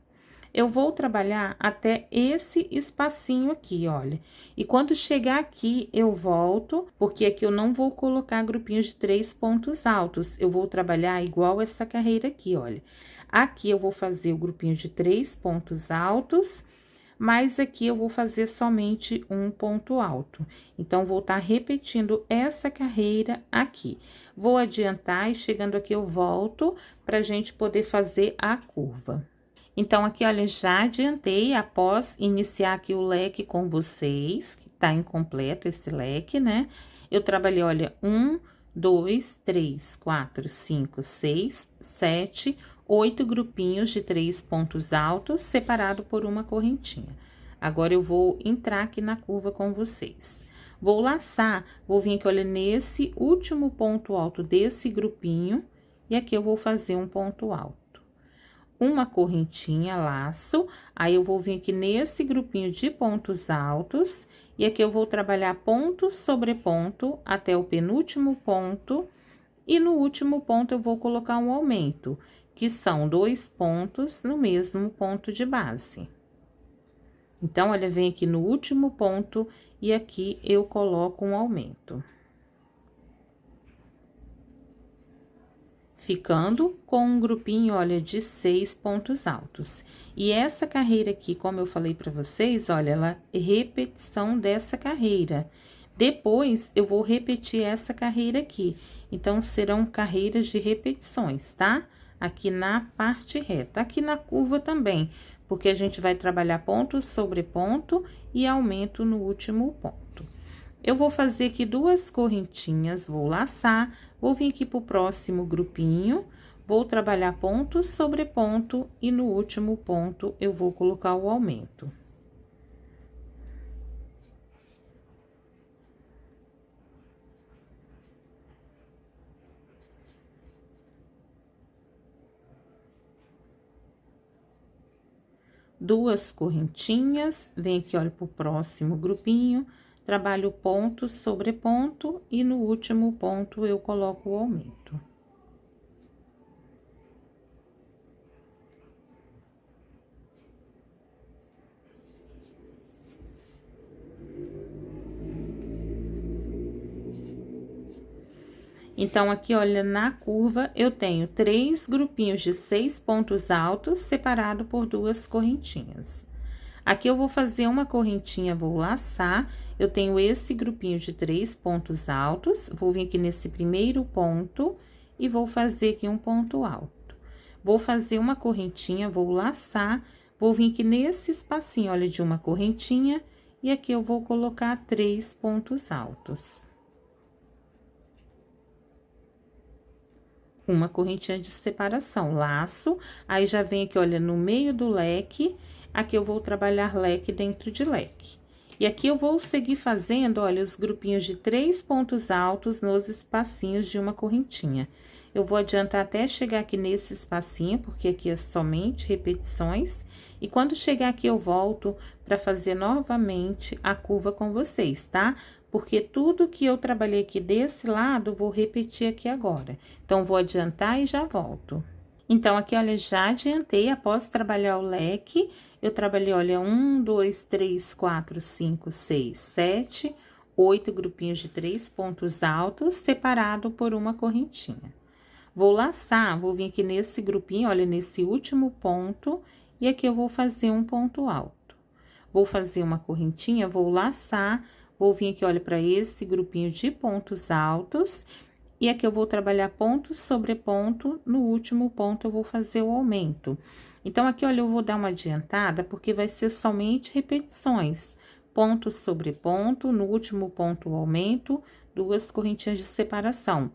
Speaker 1: Eu vou trabalhar até esse espacinho aqui, olha. E quando chegar aqui, eu volto, porque aqui eu não vou colocar grupinhos de 3 pontos altos. Eu vou trabalhar igual essa carreira aqui, olha. Aqui eu vou fazer o grupinho de 3 pontos altos, mas aqui eu vou fazer somente um ponto alto. Então, vou estar repetindo essa carreira aqui. Vou adiantar e chegando aqui eu volto pra gente poder fazer a curva. Então, aqui, olha, já adiantei após iniciar aqui o leque com vocês, que tá incompleto esse leque, né? Eu trabalhei, olha, 1, 2, 3, 4, 5, 6, 7, 8 grupinhos de 3 pontos altos, separado por uma correntinha. Agora, eu vou entrar aqui na curva com vocês. Vou laçar, vou vir aqui, olha, nesse último ponto alto desse grupinho, e aqui eu vou fazer um ponto alto. Uma correntinha, laço, aí eu vou vir aqui nesse grupinho de pontos altos, e aqui eu vou trabalhar ponto sobre ponto até o penúltimo ponto, e no último ponto eu vou colocar um aumento, que são 2 pontos no mesmo ponto de base. Então, olha, vem aqui no último ponto e aqui eu coloco um aumento. Ficando com um grupinho, olha, de 6 pontos altos. E essa carreira aqui, como eu falei pra vocês, olha, ela é repetição dessa carreira. Depois, eu vou repetir essa carreira aqui. Então, serão carreiras de repetições, tá? Aqui na parte reta, aqui na curva também, porque a gente vai trabalhar ponto sobre ponto e aumento no último ponto. Eu vou fazer aqui 2 correntinhas, vou laçar, vou vir aqui pro próximo grupinho, vou trabalhar ponto sobre ponto e no último ponto eu vou colocar o aumento. Duas correntinhas, vem aqui, olha, pro próximo grupinho, trabalho ponto sobre ponto e no último ponto eu coloco o aumento. Então, aqui, olha, na curva, eu tenho 3 grupinhos de 6 pontos altos, separado por 2 correntinhas. Aqui, eu vou fazer uma correntinha, vou laçar, eu tenho esse grupinho de 3 pontos altos, vou vir aqui nesse primeiro ponto e vou fazer aqui um ponto alto. Vou fazer uma correntinha, vou laçar, vou vir aqui nesse espacinho, olha, de uma correntinha, e aqui eu vou colocar 3 pontos altos. Uma correntinha de separação, laço, aí já vem aqui, olha, no meio do leque, aqui eu vou trabalhar leque dentro de leque. E aqui eu vou seguir fazendo, olha, os grupinhos de 3 pontos altos nos espacinhos de uma correntinha. Eu vou adiantar até chegar aqui nesse espacinho, porque aqui é somente repetições. E quando chegar aqui, eu volto para fazer novamente a curva com vocês, tá? Porque tudo que eu trabalhei aqui desse lado, vou repetir aqui agora. Então, vou adiantar e já volto. Então, aqui, olha, já adiantei, após trabalhar o leque, eu trabalhei, olha, 1, 2, 3, 4, 5, 6, 7, 8 grupinhos de 3 pontos altos, separado por uma correntinha. Vou laçar, vou vir aqui nesse grupinho, olha, nesse último ponto, e aqui eu vou fazer um ponto alto. Vou fazer uma correntinha, vou laçar, vou vir aqui, olha, para esse grupinho de pontos altos, e aqui eu vou trabalhar ponto sobre ponto, no último ponto eu vou fazer o aumento. Então, aqui, olha, eu vou dar uma adiantada, porque vai ser somente repetições. Ponto sobre ponto, no último ponto o aumento, 2 correntinhas de separação.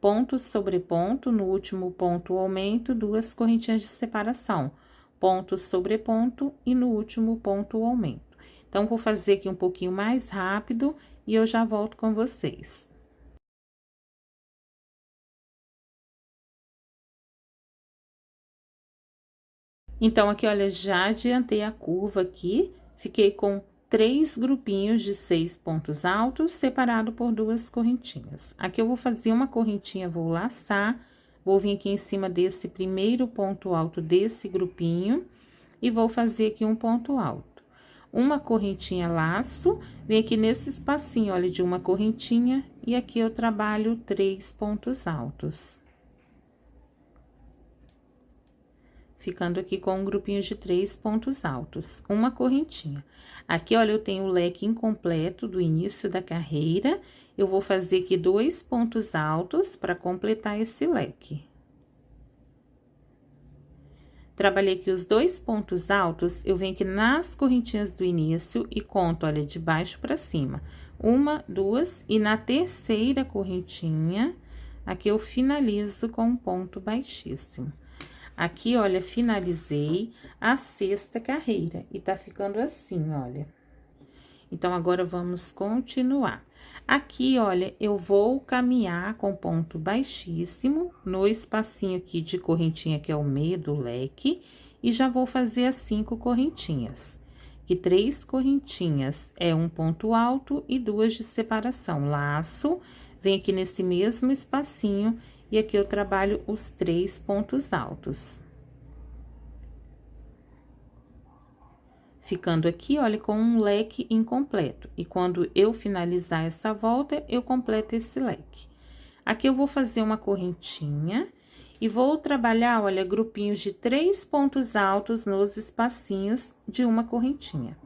Speaker 1: Ponto sobre ponto, no último ponto o aumento, 2 correntinhas de separação. Ponto sobre ponto e no último ponto o aumento. Então, vou fazer aqui um pouquinho mais rápido e eu já volto com vocês. Então, aqui, olha, já adiantei a curva aqui, fiquei com 3 grupinhos de 6 pontos altos, separado por 2 correntinhas. Aqui, eu vou fazer uma correntinha, vou laçar, vou vir aqui em cima desse primeiro ponto alto desse grupinho, e vou fazer aqui um ponto alto. Uma correntinha laço, vem aqui nesse espacinho, olha, de uma correntinha, e aqui eu trabalho 3 pontos altos. Ficando aqui com um grupinho de 3 pontos altos, uma correntinha. Aqui, olha, eu tenho o leque incompleto do início da carreira, eu vou fazer aqui 2 pontos altos para completar esse leque. Trabalhei aqui os 2 pontos altos, eu venho aqui nas correntinhas do início e conto, olha, de baixo para cima. 1, 2, e na terceira correntinha, aqui eu finalizo com um ponto baixíssimo. Aqui, olha, finalizei a 6ª carreira, e tá ficando assim, olha. Então, agora, vamos continuar. Aqui, olha, eu vou caminhar com ponto baixíssimo no espacinho aqui de correntinha, que é o meio do leque, e já vou fazer as 5 correntinhas. Que 3 correntinhas é um ponto alto e 2 de separação. Laço, vem aqui nesse mesmo espacinho, e aqui eu trabalho os 3 pontos altos. Ficando aqui, olha, com um leque incompleto. E quando eu finalizar essa volta, eu completo esse leque. Aqui eu vou fazer uma correntinha e vou trabalhar, olha, grupinhos de 3 pontos altos nos espacinhos de uma correntinha.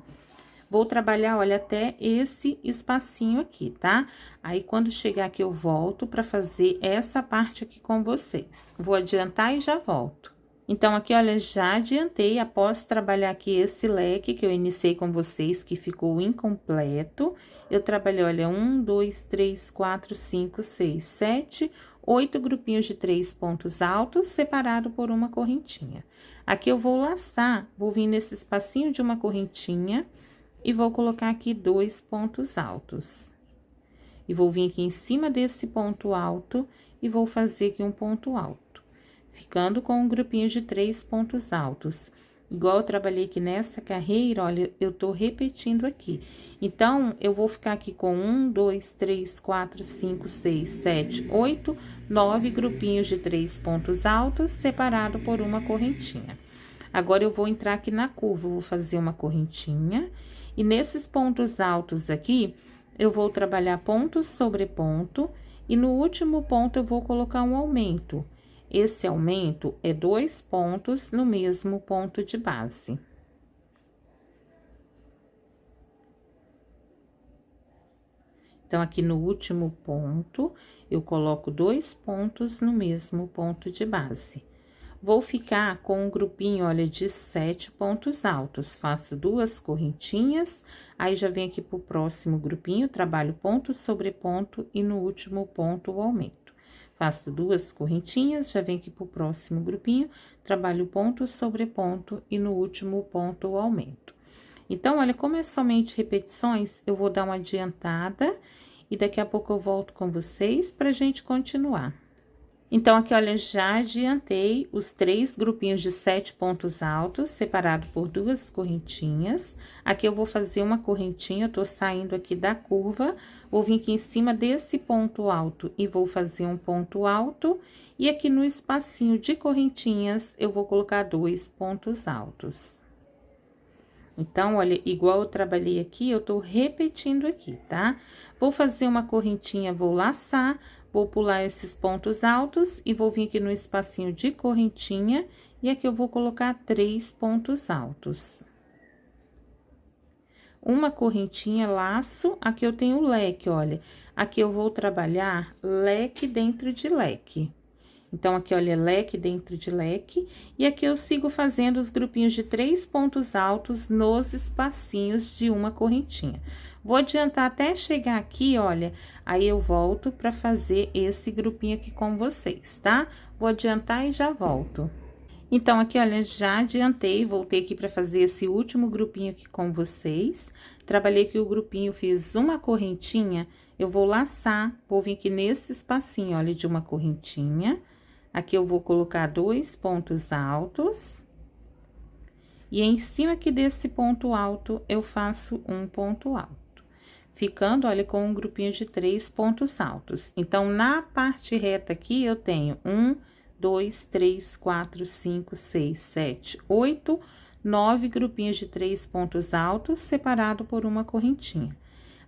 Speaker 1: Vou trabalhar, olha, até esse espacinho aqui, tá? Aí, quando chegar aqui, eu volto para fazer essa parte aqui com vocês. Vou adiantar e já volto. Então, aqui, olha, já adiantei, após trabalhar aqui esse leque que eu iniciei com vocês, que ficou incompleto, eu trabalhei, olha, 1, 2, 3, 4, 5, 6, 7, 8 grupinhos de 3 pontos altos, separado por uma correntinha. Aqui, eu vou laçar, vou vir nesse espacinho de uma correntinha, e vou colocar aqui 2 pontos altos. E vou vir aqui em cima desse ponto alto e vou fazer aqui um ponto alto, ficando com um grupinho de 3 pontos altos. Igual eu trabalhei aqui nessa carreira, olha, eu tô repetindo aqui. Então, eu vou ficar aqui com 1, 2, 3, 4, 5, 6, 7, 8, 9 grupinhos de 3 pontos altos, separado por uma correntinha. Agora, eu vou entrar aqui na curva, vou fazer uma correntinha. E nesses pontos altos aqui, eu vou trabalhar ponto sobre ponto, e no último ponto eu vou colocar um aumento. Esse aumento é 2 pontos no mesmo ponto de base. Então, aqui no último ponto, eu coloco 2 pontos no mesmo ponto de base. Vou ficar com um grupinho, olha, de 7 pontos altos. Faço 2 correntinhas, aí já venho aqui pro próximo grupinho, trabalho ponto sobre ponto e no último ponto o aumento. Faço 2 correntinhas, já venho aqui pro próximo grupinho, trabalho ponto sobre ponto e no último ponto o aumento. Então, olha, como é somente repetições, eu vou dar uma adiantada e daqui a pouco eu volto com vocês pra gente continuar. Então, aqui, olha, já adiantei os 3 grupinhos de 7 pontos altos, separado por 2 correntinhas. Aqui, eu vou fazer uma correntinha, eu tô saindo aqui da curva, vou vir aqui em cima desse ponto alto e vou fazer um ponto alto. E aqui no espacinho de correntinhas, eu vou colocar 2 pontos altos. Então, olha, igual eu trabalhei aqui, eu tô repetindo aqui, tá? Vou fazer uma correntinha, vou laçar. Vou pular esses pontos altos e vou vir aqui no espacinho de correntinha, e aqui eu vou colocar 3 pontos altos. Uma correntinha, laço, aqui eu tenho o leque, olha. Aqui eu vou trabalhar leque dentro de leque. Então, aqui, olha, leque dentro de leque, e aqui eu sigo fazendo os grupinhos de 3 pontos altos nos espacinhos de uma correntinha. Vou adiantar até chegar aqui, olha, aí eu volto pra fazer esse grupinho aqui com vocês, tá? Vou adiantar e já volto. Então, aqui, olha, já adiantei, voltei aqui pra fazer esse último grupinho aqui com vocês. Trabalhei aqui o grupinho, fiz uma correntinha, eu vou laçar, vou vir aqui nesse espacinho, olha, de uma correntinha. Aqui eu vou colocar 2 pontos altos. E em cima aqui desse ponto alto, eu faço um ponto alto. Ficando, olha, com um grupinho de 3 pontos altos. Então, na parte reta aqui, eu tenho 1, 2, 3, 4, 5, 6, 7, 8, 9 grupinhos de 3 pontos altos, separado por uma correntinha.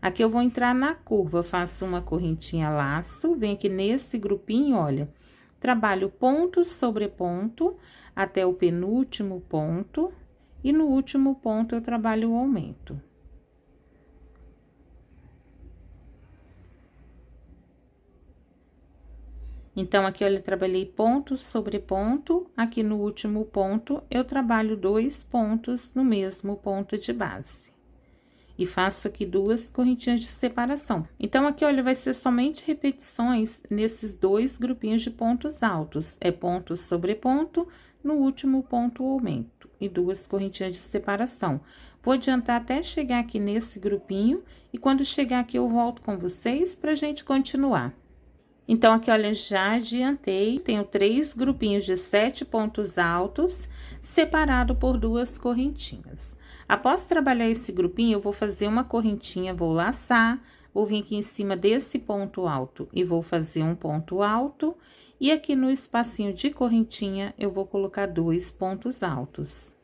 Speaker 1: Aqui eu vou entrar na curva, faço uma correntinha laço, venho aqui nesse grupinho, olha, trabalho ponto sobre ponto até o penúltimo ponto, e no último ponto eu trabalho o aumento. Então, aqui, olha, eu trabalhei ponto sobre ponto, aqui no último ponto, eu trabalho 2 pontos no mesmo ponto de base. E faço aqui 2 correntinhas de separação. Então, aqui, olha, vai ser somente repetições nesses 2 grupinhos de pontos altos. É ponto sobre ponto, no último ponto, o aumento. E 2 correntinhas de separação. Vou adiantar até chegar aqui nesse grupinho, e quando chegar aqui, eu volto com vocês pra gente continuar. Então, aqui, olha, já adiantei, tenho 3 grupinhos de 7 pontos altos, separado por 2 correntinhas. Após trabalhar esse grupinho, eu vou fazer uma correntinha, vou laçar, vou vir aqui em cima desse ponto alto e vou fazer um ponto alto, e aqui no espacinho de correntinha, eu vou colocar 2 pontos altos.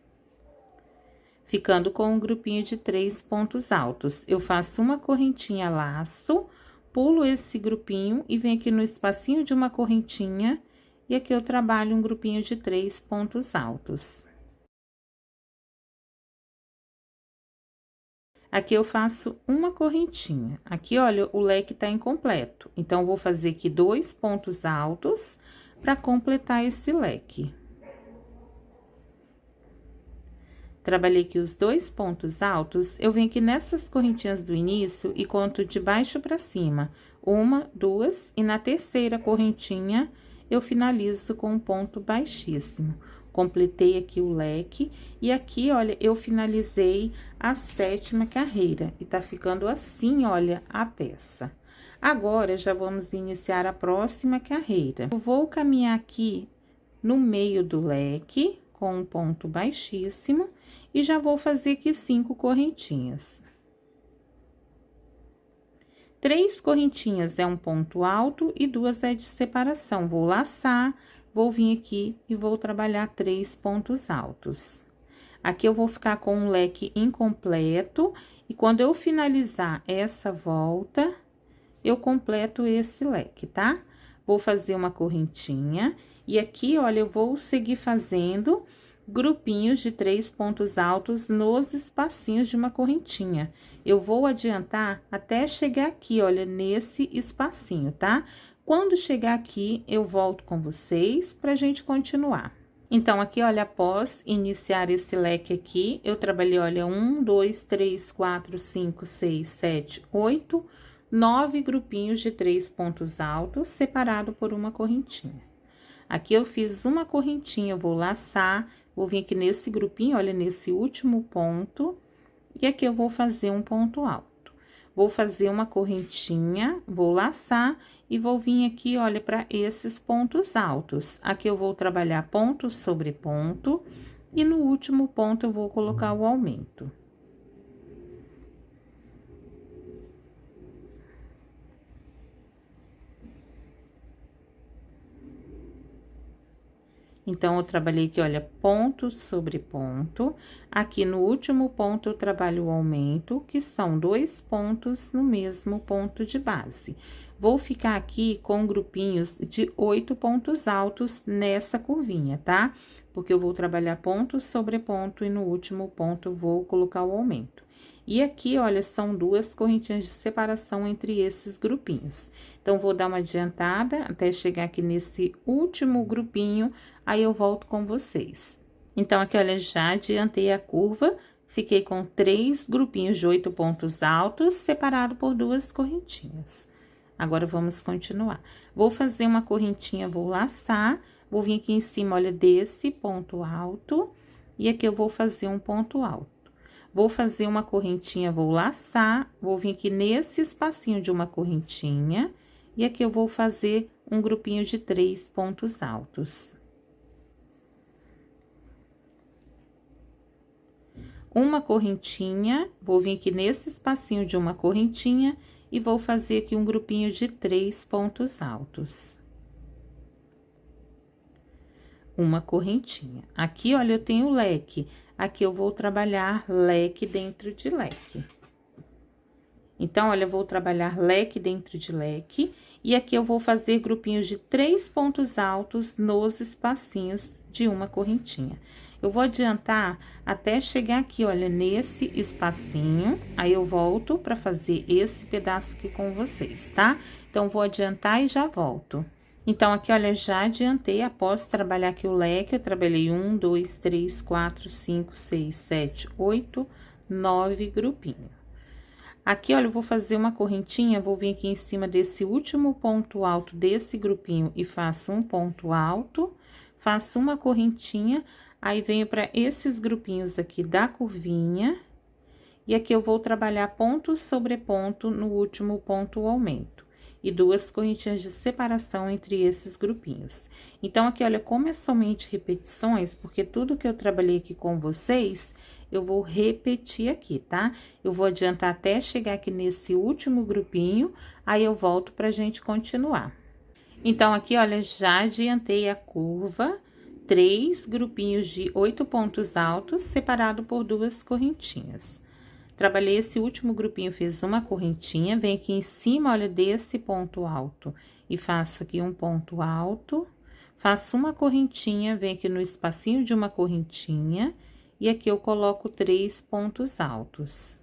Speaker 1: Ficando com um grupinho de 3 pontos altos, eu faço uma correntinha laço, pulo esse grupinho e venho aqui no espacinho de uma correntinha, e aqui eu trabalho um grupinho de 3 pontos altos. Aqui eu faço uma correntinha. Aqui, olha, o leque tá incompleto, então, eu vou fazer aqui 2 pontos altos para completar esse leque. Trabalhei aqui os 2 pontos altos, eu venho aqui nessas correntinhas do início e conto de baixo para cima. 1, 2, e na terceira correntinha, eu finalizo com um ponto baixíssimo. Completei aqui o leque, e aqui, olha, eu finalizei a 7ª carreira, e tá ficando assim, olha, a peça. Agora, já vamos iniciar a próxima carreira. Eu vou caminhar aqui no meio do leque, com um ponto baixíssimo, e já vou fazer aqui 5 correntinhas. 3 correntinhas é um ponto alto e 2 é de separação. Vou laçar, vou vir aqui e vou trabalhar 3 pontos altos. Aqui eu vou ficar com um leque incompleto, e quando eu finalizar essa volta, eu completo esse leque, tá? Vou fazer uma correntinha, e aqui, olha, eu vou seguir fazendo grupinhos de 3 pontos altos nos espacinhos de uma correntinha. Eu vou adiantar até chegar aqui, olha, nesse espacinho, tá? Quando chegar aqui, eu volto com vocês pra gente continuar. Então, aqui, olha, após iniciar esse leque aqui, eu trabalhei, olha, 1, 2, 3, 4, 5, 6, 7, 8, 9 grupinhos de 3 pontos altos, separado por uma correntinha. Aqui eu fiz uma correntinha, eu vou laçar, vou vir aqui nesse grupinho, olha, nesse último ponto, e aqui eu vou fazer um ponto alto. Vou fazer uma correntinha, vou laçar e vou vir aqui, olha, para esses pontos altos. Aqui eu vou trabalhar ponto sobre ponto e no último ponto eu vou colocar o aumento. Então, eu trabalhei aqui, olha, ponto sobre ponto. Aqui no último ponto, eu trabalho o aumento, que são 2 pontos no mesmo ponto de base. Vou ficar aqui com grupinhos de 8 pontos altos nessa curvinha, tá? Porque eu vou trabalhar ponto sobre ponto e no último ponto eu vou colocar o aumento. E aqui, olha, são 2 correntinhas de separação entre esses grupinhos. Então, vou dar uma adiantada até chegar aqui nesse último grupinho, aí eu volto com vocês. Então, aqui, olha, já adiantei a curva, fiquei com 3 grupinhos de 8 pontos altos, separado por 2 correntinhas. Agora, vamos continuar. Vou fazer uma correntinha, vou laçar, vou vir aqui em cima, olha, desse ponto alto, e aqui eu vou fazer um ponto alto. Vou fazer uma correntinha, vou laçar, vou vir aqui nesse espacinho de uma correntinha, e aqui eu vou fazer um grupinho de 3 pontos altos. Uma correntinha, vou vir aqui nesse espacinho de uma correntinha, e vou fazer aqui um grupinho de 3 pontos altos. Uma correntinha. Aqui, olha, eu tenho leque. Aqui eu vou trabalhar leque dentro de leque. Então, olha, eu vou trabalhar leque dentro de leque. E aqui eu vou fazer grupinhos de 3 pontos altos nos espacinhos de uma correntinha. Eu vou adiantar até chegar aqui, olha, nesse espacinho. Aí, eu volto pra fazer esse pedaço aqui com vocês, tá? Então, vou adiantar e já volto. Então, aqui, olha, já adiantei, após trabalhar aqui o leque, eu trabalhei 1, 2, 3, 4, 5, 6, 7, 8, 9 grupinhos. Aqui, olha, eu vou fazer uma correntinha, vou vir aqui em cima desse último ponto alto desse grupinho e faço um ponto alto, faço uma correntinha, aí venho para esses grupinhos aqui da curvinha, e aqui eu vou trabalhar ponto sobre ponto no último ponto aumento. E 2 correntinhas de separação entre esses grupinhos. Então, aqui, olha, como é somente repetições, porque tudo que eu trabalhei aqui com vocês, eu vou repetir aqui, tá? Eu vou adiantar até chegar aqui nesse último grupinho, aí eu volto pra gente continuar. Então, aqui, olha, já adiantei a curva, 3 grupinhos de 8 pontos altos, separado por 2 correntinhas. Trabalhei esse último grupinho, fiz uma correntinha, venho aqui em cima, olha, desse ponto alto, e faço aqui um ponto alto, faço uma correntinha, venho aqui no espacinho de uma correntinha, e aqui eu coloco 3 pontos altos.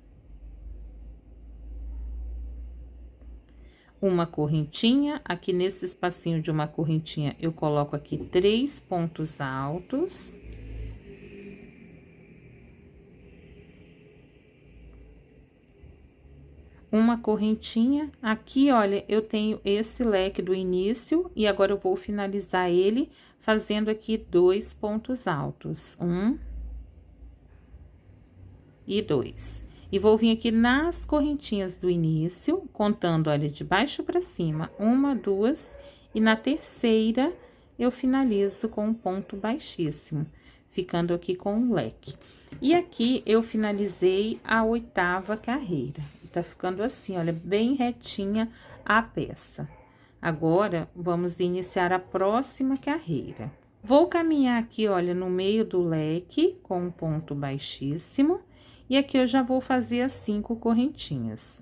Speaker 1: Uma correntinha, aqui nesse espacinho de uma correntinha, eu coloco aqui 3 pontos altos. Uma correntinha, aqui, olha, eu tenho esse leque do início, e agora eu vou finalizar ele fazendo aqui 2 pontos altos, 1 e 2. E vou vir aqui nas correntinhas do início, contando, olha, de baixo pra cima, 1, 2, e na terceira eu finalizo com um ponto baixíssimo, ficando aqui com um leque. E aqui eu finalizei a 8ª carreira. Tá ficando assim, olha, bem retinha a peça. Agora, vamos iniciar a próxima carreira. Vou caminhar aqui, olha, no meio do leque, com um ponto baixíssimo, e aqui eu já vou fazer as 5 correntinhas.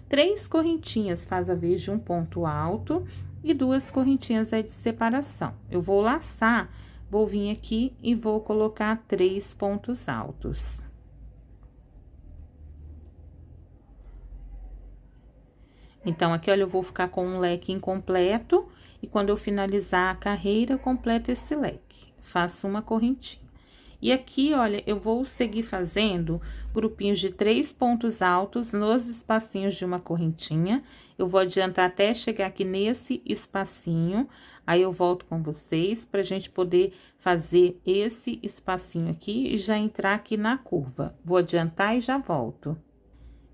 Speaker 1: 3 correntinhas faz a vez de um ponto alto, e 2 correntinhas é de separação. Eu vou laçar, vou vir aqui e vou colocar 3 pontos altos. Então, aqui, olha, eu vou ficar com um leque incompleto, e quando eu finalizar a carreira, eu completo esse leque. Faço uma correntinha. E aqui, olha, eu vou seguir fazendo grupinhos de 3 pontos altos nos espacinhos de uma correntinha. Eu vou adiantar até chegar aqui nesse espacinho, aí eu volto com vocês pra gente poder fazer esse espacinho aqui e já entrar aqui na curva. Vou adiantar e já volto.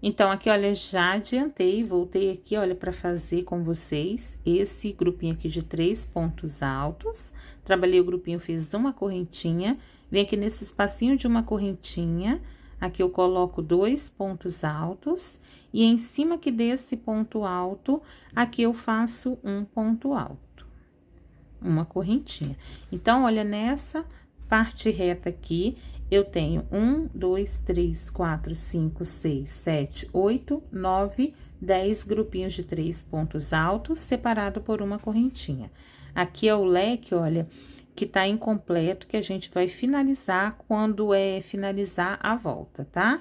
Speaker 1: Então, aqui, olha, já adiantei, voltei aqui, olha, para fazer com vocês esse grupinho aqui de 3 pontos altos. Trabalhei o grupinho, fiz uma correntinha, vem aqui nesse espacinho de uma correntinha, aqui eu coloco 2 pontos altos, e em cima aqui desse ponto alto, aqui eu faço um ponto alto, uma correntinha. Então, olha, nessa parte reta aqui, eu tenho 1, 2, 3, 4, 5, 6, 7, 8, 9, 10 grupinhos de 3 pontos altos, separado por uma correntinha. Aqui é o leque, olha, que tá incompleto, que a gente vai finalizar quando finalizar a volta, tá?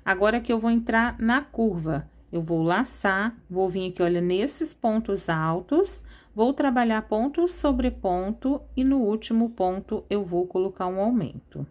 Speaker 1: Agora que eu vou entrar na curva, eu vou laçar, vou vir aqui, olha, nesses pontos altos, vou trabalhar ponto sobre ponto e no último ponto eu vou colocar um aumento.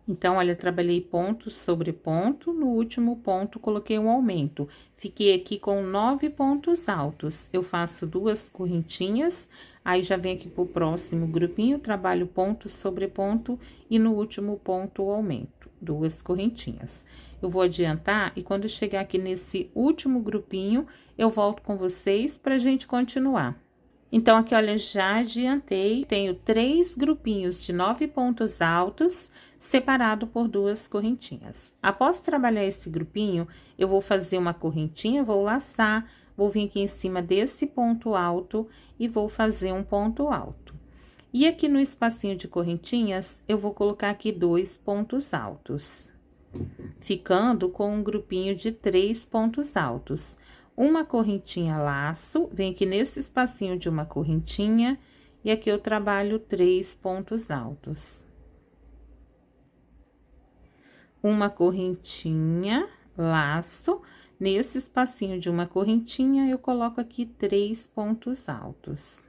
Speaker 1: Então, olha, trabalhei ponto sobre ponto, no último ponto coloquei um aumento. Fiquei aqui com 9 pontos altos. Eu faço 2 correntinhas, aí já venho aqui pro próximo grupinho, trabalho ponto sobre ponto e no último ponto o aumento, 2 correntinhas. Eu vou adiantar e quando chegar aqui nesse último grupinho, eu volto com vocês pra gente continuar. Então, aqui, olha, já adiantei, tenho 3 grupinhos de 9 pontos altos, separado por 2 correntinhas. Após trabalhar esse grupinho, eu vou fazer uma correntinha, vou laçar, vou vir aqui em cima desse ponto alto e vou fazer um ponto alto. E aqui no espacinho de correntinhas, eu vou colocar aqui 2 pontos altos, ficando com um grupinho de 3 pontos altos. Uma correntinha laço, vem aqui nesse espacinho de uma correntinha, e aqui eu trabalho 3 pontos altos. Uma correntinha, laço, nesse espacinho de uma correntinha, eu coloco aqui 3 pontos altos.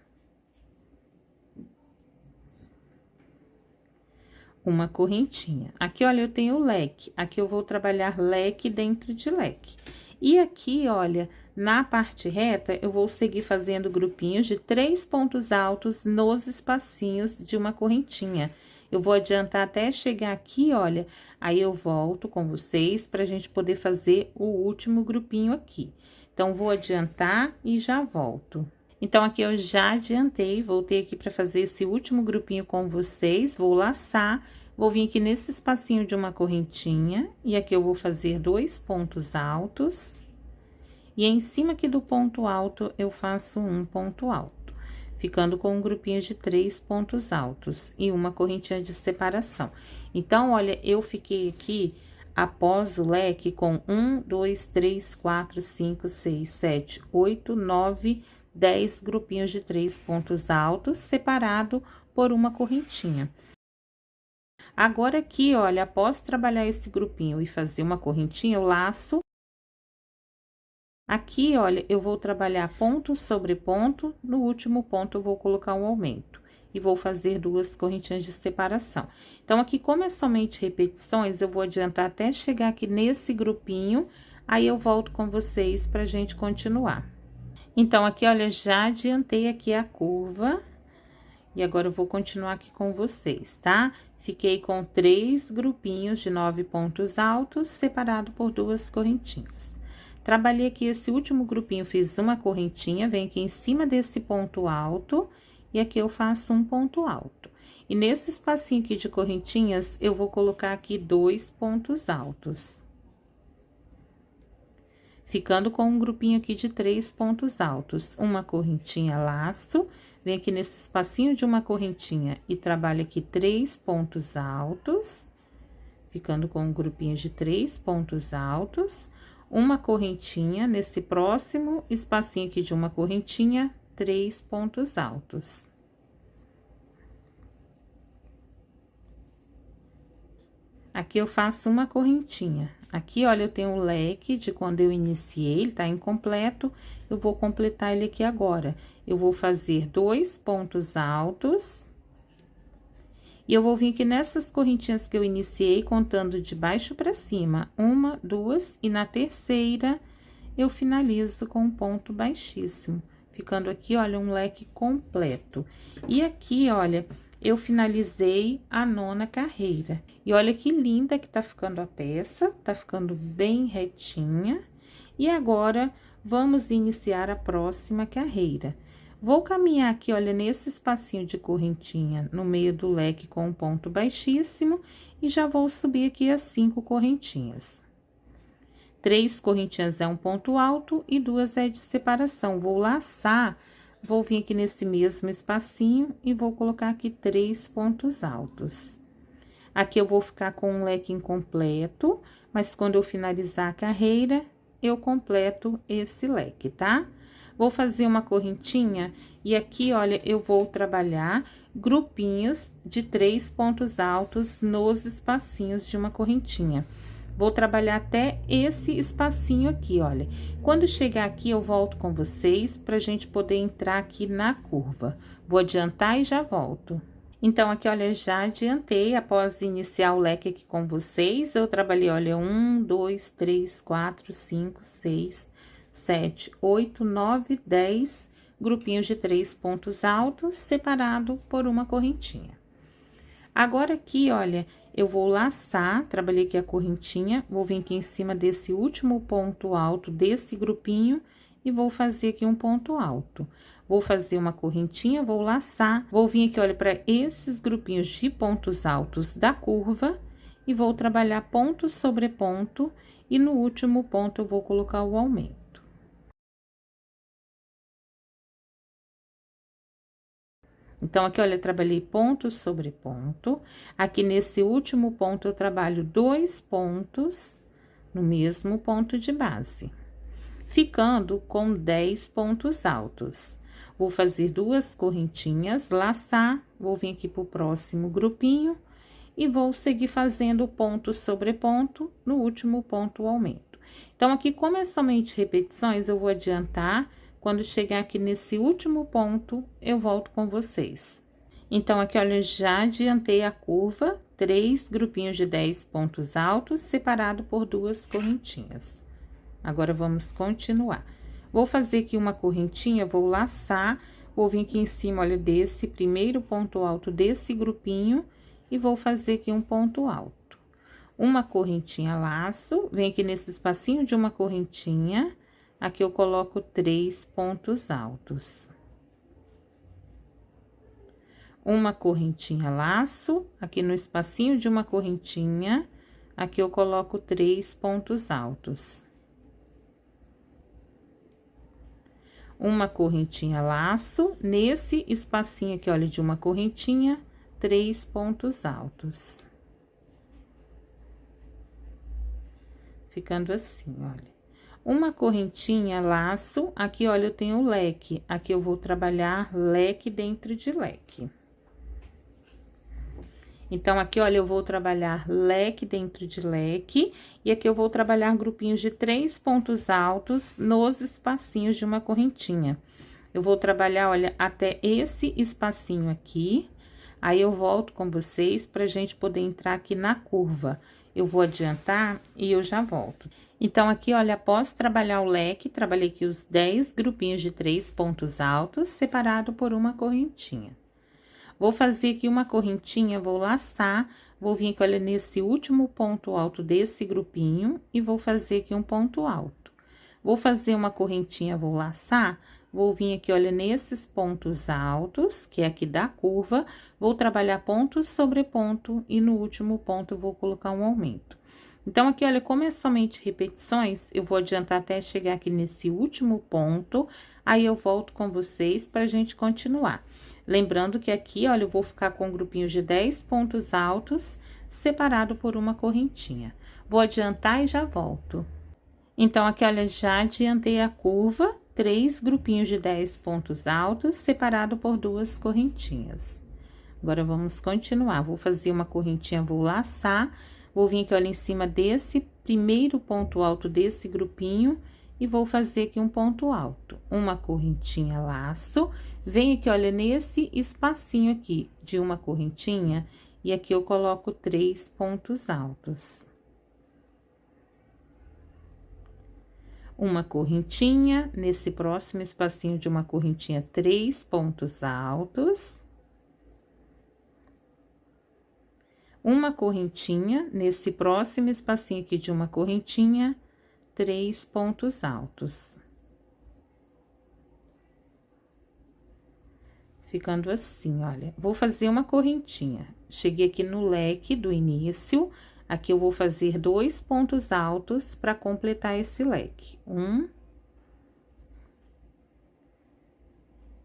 Speaker 1: Uma correntinha. Aqui, olha, eu tenho o leque, aqui eu vou trabalhar leque dentro de leque. E aqui, olha, na parte reta, eu vou seguir fazendo grupinhos de 3 pontos altos nos espacinhos de uma correntinha. Eu vou adiantar até chegar aqui, olha, aí eu volto com vocês pra gente poder fazer o último grupinho aqui. Então, vou adiantar e já volto. Então, aqui eu já adiantei, voltei aqui pra fazer esse último grupinho com vocês, vou laçar, vou vir aqui nesse espacinho de uma correntinha, e aqui eu vou fazer 2 pontos altos, e em cima aqui do ponto alto, eu faço um ponto alto, ficando com um grupinho de 3 pontos altos, e uma correntinha de separação. Então, olha, eu fiquei aqui, após o leque, com 1, 2, 3, 4, 5, 6, 7, 8, 9, 10 grupinhos de 3 pontos altos, separado por uma correntinha. Agora, aqui, olha, após trabalhar esse grupinho e fazer uma correntinha, eu laço. Aqui, olha, eu vou trabalhar ponto sobre ponto, no último ponto eu vou colocar um aumento. E vou fazer 2 correntinhas de separação. Então, aqui, como é somente repetições, eu vou adiantar até chegar aqui nesse grupinho, aí eu volto com vocês pra gente continuar. Então, aqui, olha, já adiantei aqui a curva. E agora, eu vou continuar aqui com vocês, tá? Fiquei com 3 grupinhos de 9 pontos altos, separado por 2 correntinhas. Trabalhei aqui esse último grupinho, fiz uma correntinha, vem aqui em cima desse ponto alto, e aqui eu faço um ponto alto. E nesse espacinho aqui de correntinhas, eu vou colocar aqui 2 pontos altos. Ficando com um grupinho aqui de 3 pontos altos, uma correntinha laço, vem aqui nesse espacinho de uma correntinha e trabalho aqui 3 pontos altos, ficando com um grupinho de 3 pontos altos, uma correntinha, nesse próximo espacinho aqui de uma correntinha, 3 pontos altos. Aqui eu faço uma correntinha, Aqui, olha, eu tenho o leque de quando eu iniciei, ele tá incompleto, eu vou completar ele aqui agora. Eu vou fazer 2 pontos altos. E eu vou vir aqui nessas correntinhas que eu iniciei, contando de baixo pra cima. 1, 2, e na terceira, eu finalizo com um ponto baixíssimo. Ficando aqui, olha, um leque completo. E aqui, olha, eu finalizei a 9ª carreira. E olha que linda que tá ficando a peça, tá ficando bem retinha. E agora, vamos iniciar a próxima carreira. Vou caminhar aqui, olha, nesse espacinho de correntinha, no meio do leque com um ponto baixíssimo, e já vou subir aqui as 5 correntinhas. 3 correntinhas é um ponto alto e 2 é de separação. Vou laçar, vou vir aqui nesse mesmo espacinho e vou colocar aqui 3 pontos altos. Aqui eu vou ficar com um leque incompleto, mas quando eu finalizar a carreira, eu completo esse leque, tá? Vou fazer uma correntinha e aqui, olha, eu vou trabalhar grupinhos de 3 pontos altos nos espacinhos de uma correntinha. Vou trabalhar até esse espacinho aqui, olha. Quando chegar aqui, eu volto com vocês pra gente poder entrar aqui na curva. Vou adiantar e já volto. Então, aqui, olha, já adiantei, após iniciar o leque aqui com vocês, eu trabalhei, olha, 1, 2, 3, 4, 5, 6, 7, 8, 9, 10 grupinhos de 3 pontos altos, separado por uma correntinha. Agora, aqui, olha, eu vou laçar, trabalhei aqui a correntinha, vou vir aqui em cima desse último ponto alto desse grupinho e vou fazer aqui um ponto alto. Vou fazer uma correntinha, vou laçar, vou vir aqui, olha, para esses grupinhos de pontos altos da curva e vou trabalhar ponto sobre ponto e no último ponto eu vou colocar o aumento. Então, aqui, olha, eu trabalhei ponto sobre ponto. Aqui, nesse último ponto, eu trabalho 2 pontos no mesmo ponto de base, ficando com 10 pontos altos. Vou fazer 2 correntinhas, laçar, vou vir aqui pro próximo grupinho e vou seguir fazendo ponto sobre ponto, no último ponto, o aumento. Então, aqui, como é somente repetições, eu vou adiantar. Quando chegar aqui nesse último ponto, eu volto com vocês. Então, aqui, olha, já adiantei a curva, 3 grupinhos de 10 pontos altos, separado por 2 correntinhas. Agora, vamos continuar. Vou fazer aqui uma correntinha, vou laçar, vou vir aqui em cima, olha, desse primeiro ponto alto desse grupinho, e vou fazer aqui um ponto alto. Uma correntinha, laço, vem aqui nesse espacinho de uma correntinha. Aqui eu coloco 3 pontos altos. Uma correntinha, laço, aqui no espacinho de uma correntinha, aqui eu coloco 3 pontos altos. Uma correntinha, laço, nesse espacinho aqui, olha, de uma correntinha, 3 pontos altos. Ficando assim, olha. Uma correntinha, laço, aqui, olha, eu tenho o leque, aqui eu vou trabalhar leque dentro de leque. Então, aqui, olha, eu vou trabalhar leque dentro de leque, e aqui eu vou trabalhar grupinhos de 3 pontos altos nos espacinhos de uma correntinha. Eu vou trabalhar, olha, até esse espacinho aqui, aí eu volto com vocês pra gente poder entrar aqui na curva. Eu vou adiantar e eu já volto. Então, aqui, olha, após trabalhar o leque, trabalhei aqui os 10 grupinhos de 3 pontos altos, separado por uma correntinha. Vou fazer aqui uma correntinha, vou laçar, vou vir aqui, olha, nesse último ponto alto desse grupinho, e vou fazer aqui um ponto alto. Vou fazer uma correntinha, vou laçar, vou vir aqui, olha, nesses pontos altos, que é aqui da curva, vou trabalhar ponto sobre ponto, e no último ponto eu vou colocar um aumento. Então, aqui, olha, como é somente repetições, eu vou adiantar até chegar aqui nesse último ponto, aí eu volto com vocês pra gente continuar. Lembrando que aqui, olha, eu vou ficar com um grupinho de 10 pontos altos, separado por uma correntinha. Vou adiantar e já volto. Então, aqui, olha, já adiantei a curva, 3 grupinhos de 10 pontos altos, separado por 2 correntinhas. Agora, vamos continuar. Vou fazer uma correntinha, vou laçar. Vou vir aqui, olha, em cima desse primeiro ponto alto desse grupinho e vou fazer aqui um ponto alto. Uma correntinha laço, venho aqui, olha, nesse espacinho aqui de uma correntinha, e aqui eu coloco 3 pontos altos. Uma correntinha, nesse próximo espacinho de uma correntinha, 3 pontos altos. Uma correntinha, nesse próximo espacinho aqui de uma correntinha, 3 pontos altos. Ficando assim, olha, vou fazer uma correntinha. Cheguei aqui no leque do início, aqui eu vou fazer 2 pontos altos para completar esse leque. 1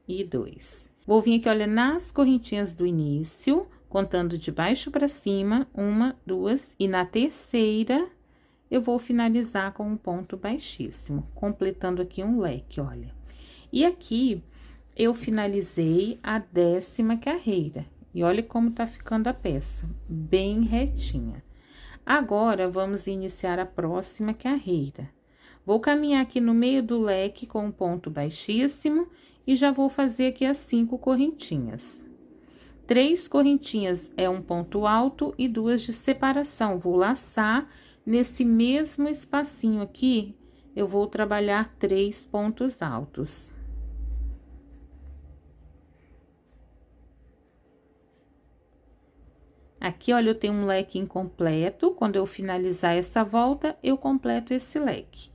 Speaker 1: e 2. Vou vir aqui, olha, nas correntinhas do início, contando de baixo para cima, 1, 2, e na terceira, eu vou finalizar com um ponto baixíssimo, completando aqui um leque, olha. E aqui, eu finalizei a 10ª carreira, e olha como tá ficando a peça, bem retinha. Agora, vamos iniciar a próxima carreira. Vou caminhar aqui no meio do leque com um ponto baixíssimo, e já vou fazer aqui as 5 correntinhas. 3 correntinhas é um ponto alto e 2 de separação. Vou laçar nesse mesmo espacinho aqui, eu vou trabalhar 3 pontos altos. Aqui, olha, eu tenho um leque incompleto. Quando eu finalizar essa volta, eu completo esse leque.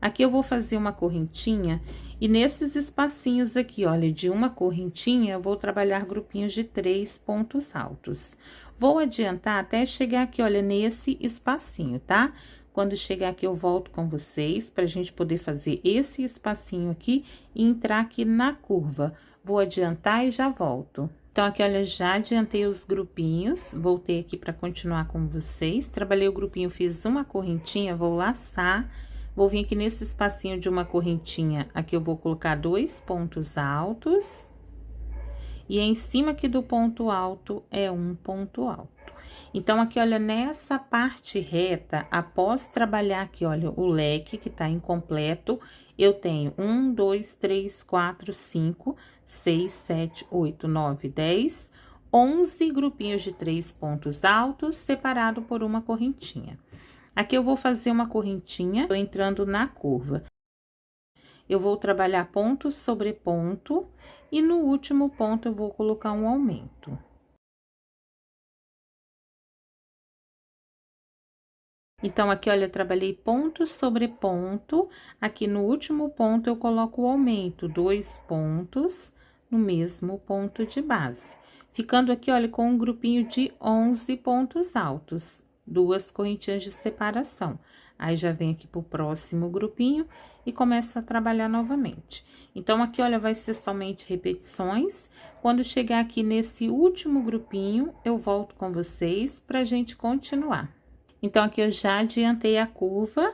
Speaker 1: Aqui eu vou fazer uma correntinha e nesses espacinhos aqui, olha, de uma correntinha, eu vou trabalhar grupinhos de 3 pontos altos. Vou adiantar até chegar aqui, olha, nesse espacinho, tá? Quando chegar aqui, eu volto com vocês pra gente poder fazer esse espacinho aqui e entrar aqui na curva. Vou adiantar e já volto. Então, aqui, olha, já adiantei os grupinhos, voltei aqui pra continuar com vocês. Trabalhei o grupinho, fiz uma correntinha, vou laçar. Vou vir aqui nesse espacinho de uma correntinha, aqui eu vou colocar 2 pontos altos. E em cima aqui do ponto alto é um ponto alto. Então, aqui, olha, nessa parte reta, após trabalhar aqui, olha, o leque que tá incompleto, eu tenho 1, 2, 3, 4, 5, 6, 7, 8, 9, 10, 11 grupinhos de 3 pontos altos, separado por uma correntinha. Aqui eu vou fazer uma correntinha, tô entrando na curva. Eu vou trabalhar ponto sobre ponto e no último ponto eu vou colocar um aumento. Então, aqui, olha, eu trabalhei ponto sobre ponto, aqui no último ponto eu coloco o aumento, 2 pontos no mesmo ponto de base. Ficando aqui, olha, com um grupinho de 11 pontos altos, 2 correntinhas de separação. Aí, já vem aqui pro próximo grupinho e começa a trabalhar novamente. Então, aqui, olha, vai ser somente repetições. Quando chegar aqui nesse último grupinho, eu volto com vocês pra gente continuar. Então, aqui eu já adiantei a curva,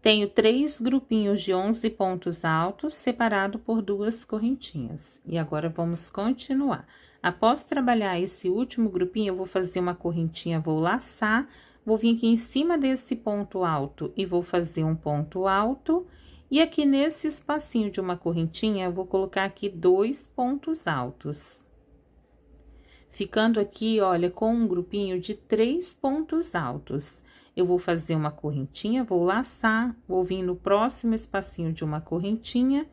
Speaker 1: tenho 3 grupinhos de 11 pontos altos, separado por 2 correntinhas. E agora, vamos continuar. Após trabalhar esse último grupinho, eu vou fazer uma correntinha, vou laçar, vou vir aqui em cima desse ponto alto e vou fazer um ponto alto. E aqui nesse espacinho de uma correntinha, eu vou colocar aqui 2 pontos altos. Ficando aqui, olha, com um grupinho de 3 pontos altos. Eu vou fazer uma correntinha, vou laçar, vou vir no próximo espacinho de uma correntinha,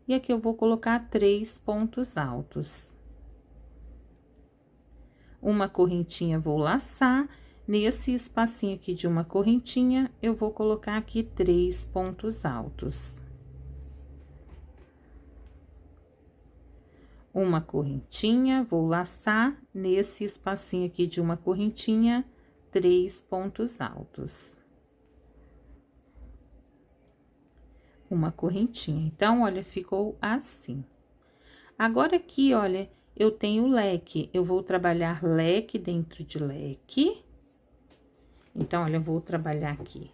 Speaker 1: e aqui eu vou colocar 3 pontos altos. Uma correntinha, vou laçar, nesse espacinho aqui de uma correntinha, eu vou colocar aqui 3 pontos altos. Uma correntinha, vou laçar, nesse espacinho aqui de uma correntinha, 3 pontos altos. Uma correntinha. Então, olha, ficou assim. Agora, aqui, olha, eu tenho leque. Eu vou trabalhar leque dentro de leque. Então, olha, eu vou trabalhar aqui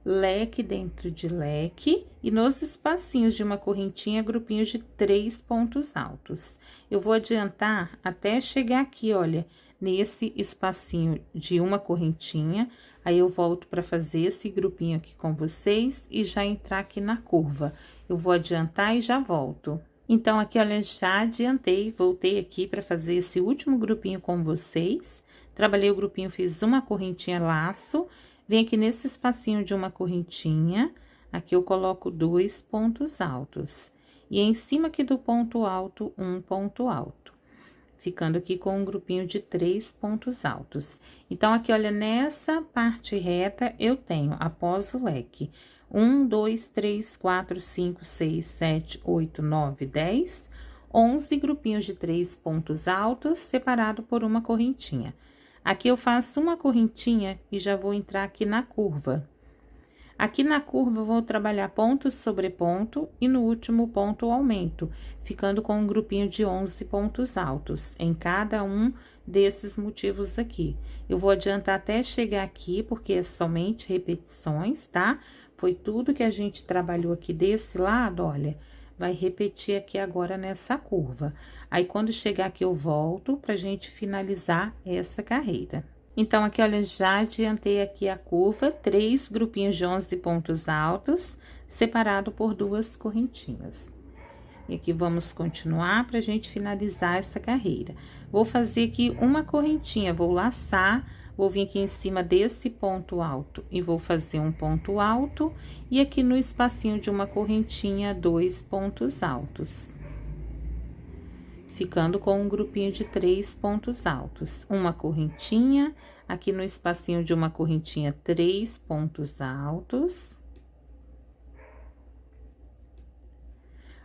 Speaker 1: leque dentro de leque e nos espacinhos de uma correntinha, grupinhos de 3 pontos altos. Eu vou adiantar até chegar aqui, olha, nesse espacinho de uma correntinha, aí eu volto para fazer esse grupinho aqui com vocês e já entrar aqui na curva. Eu vou adiantar e já volto. Então, aqui, olha, já adiantei, voltei aqui para fazer esse último grupinho com vocês. Trabalhei o grupinho, fiz uma correntinha laço, vem aqui nesse espacinho de uma correntinha, aqui eu coloco 2 pontos altos. E em cima aqui do ponto alto, um ponto alto. Ficando aqui com um grupinho de 3 pontos altos. Então, aqui, olha, nessa parte reta, eu tenho, após o leque, 1, 2, 3, 4, 5, 6, 7, 8, 9, 10, 11 grupinhos de 3 pontos altos, separado por uma correntinha. Aqui eu faço uma correntinha e já vou entrar aqui na curva. Aqui na curva, eu vou trabalhar ponto sobre ponto e no último ponto o aumento, ficando com um grupinho de 11 pontos altos em cada um desses motivos aqui. Eu vou adiantar até chegar aqui, porque é somente repetições, tá? Foi tudo que a gente trabalhou aqui desse lado, olha, vai repetir aqui agora nessa curva. Aí, quando chegar aqui, eu volto pra gente finalizar essa carreira. Então, aqui, olha, já adiantei aqui a curva, 3 grupinhos de 11 pontos altos, separado por 2 correntinhas. E aqui, vamos continuar pra gente finalizar essa carreira. Vou fazer aqui uma correntinha, vou laçar, vou vir aqui em cima desse ponto alto e vou fazer um ponto alto, e aqui no espacinho de uma correntinha, 2 pontos altos. Ficando com um grupinho de 3 pontos altos. Uma correntinha, aqui no espacinho de uma correntinha, 3 pontos altos.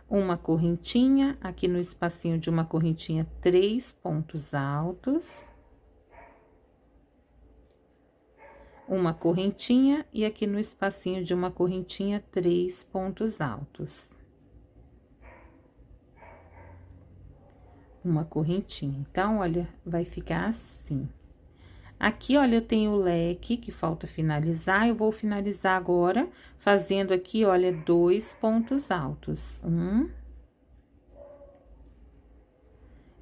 Speaker 1: Uma correntinha, aqui no espacinho de uma correntinha, 3 pontos altos. Uma correntinha, e aqui no espacinho de uma correntinha, 3 pontos altos. Uma correntinha. Então, olha, vai ficar assim. Aqui, olha, eu tenho o leque que falta finalizar, eu vou finalizar agora fazendo aqui, olha, 2 pontos altos. 1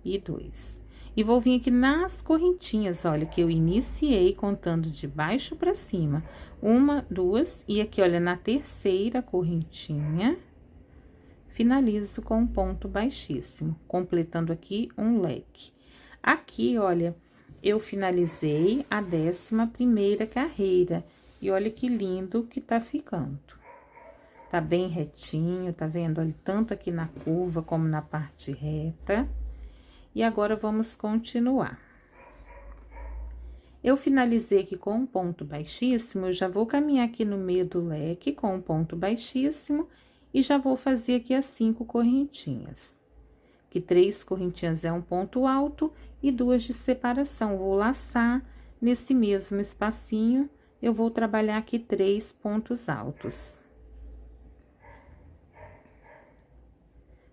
Speaker 1: e 2. E vou vir aqui nas correntinhas, olha, que eu iniciei contando de baixo pra cima. 1, 2, e aqui, olha, na terceira correntinha, finalizo com um ponto baixíssimo, completando aqui um leque. Aqui, olha, eu finalizei a 11ª carreira, e olha que lindo que tá ficando. Tá bem retinho, tá vendo? Olha, tanto aqui na curva como na parte reta. E agora, vamos continuar. Eu finalizei aqui com um ponto baixíssimo, eu já vou caminhar aqui no meio do leque com um ponto baixíssimo e já vou fazer aqui as 5 correntinhas. Que 3 correntinhas é um ponto alto e 2 de separação. Vou laçar nesse mesmo espacinho, eu vou trabalhar aqui 3 pontos altos.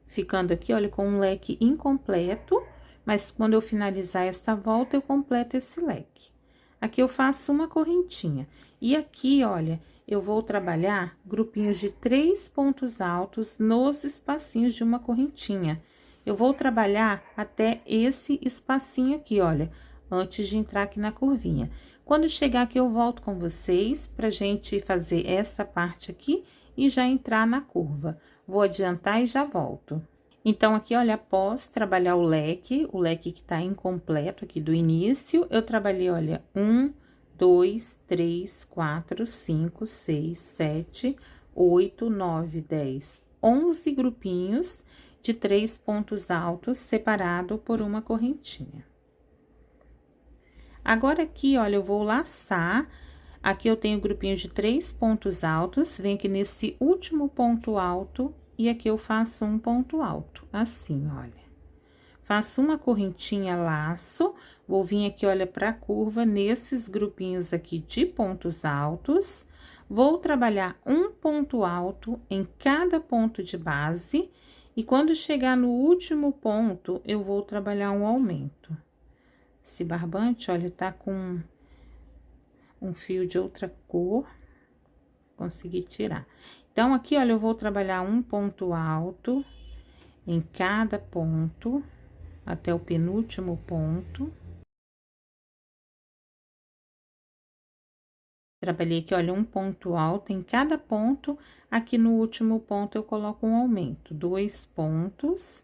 Speaker 1: Ficando aqui, olha, com um leque incompleto, mas quando eu finalizar essa volta, eu completo esse leque. Aqui eu faço uma correntinha. E aqui, olha, eu vou trabalhar grupinhos de 3 pontos altos nos espacinhos de uma correntinha. Eu vou trabalhar até esse espacinho aqui, olha, antes de entrar aqui na curvinha. Quando chegar aqui, eu volto com vocês pra gente fazer essa parte aqui e já entrar na curva. Vou adiantar e já volto. Então, aqui, olha, após trabalhar o leque que tá incompleto aqui do início, eu trabalhei, olha, 1, 2, 3, 4, 5, 6, 7, 8, 9, 10, 11 grupinhos de 3 pontos altos, separado por uma correntinha. Agora, aqui, olha, eu vou laçar. Aqui eu tenho grupinho de 3 pontos altos, vem aqui nesse último ponto alto, e aqui eu faço um ponto alto, assim, olha. Faço uma correntinha laço, vou vir aqui, olha, pra curva, nesses grupinhos aqui de pontos altos, vou trabalhar um ponto alto em cada ponto de base, e quando chegar no último ponto, eu vou trabalhar um aumento. Esse barbante, olha, tá com um fio de outra cor, consegui tirar. Então, aqui, olha, eu vou trabalhar um ponto alto em cada ponto, até o penúltimo ponto. Trabalhei aqui, olha, um ponto alto em cada ponto. Aqui no último ponto, eu coloco um aumento, 2 pontos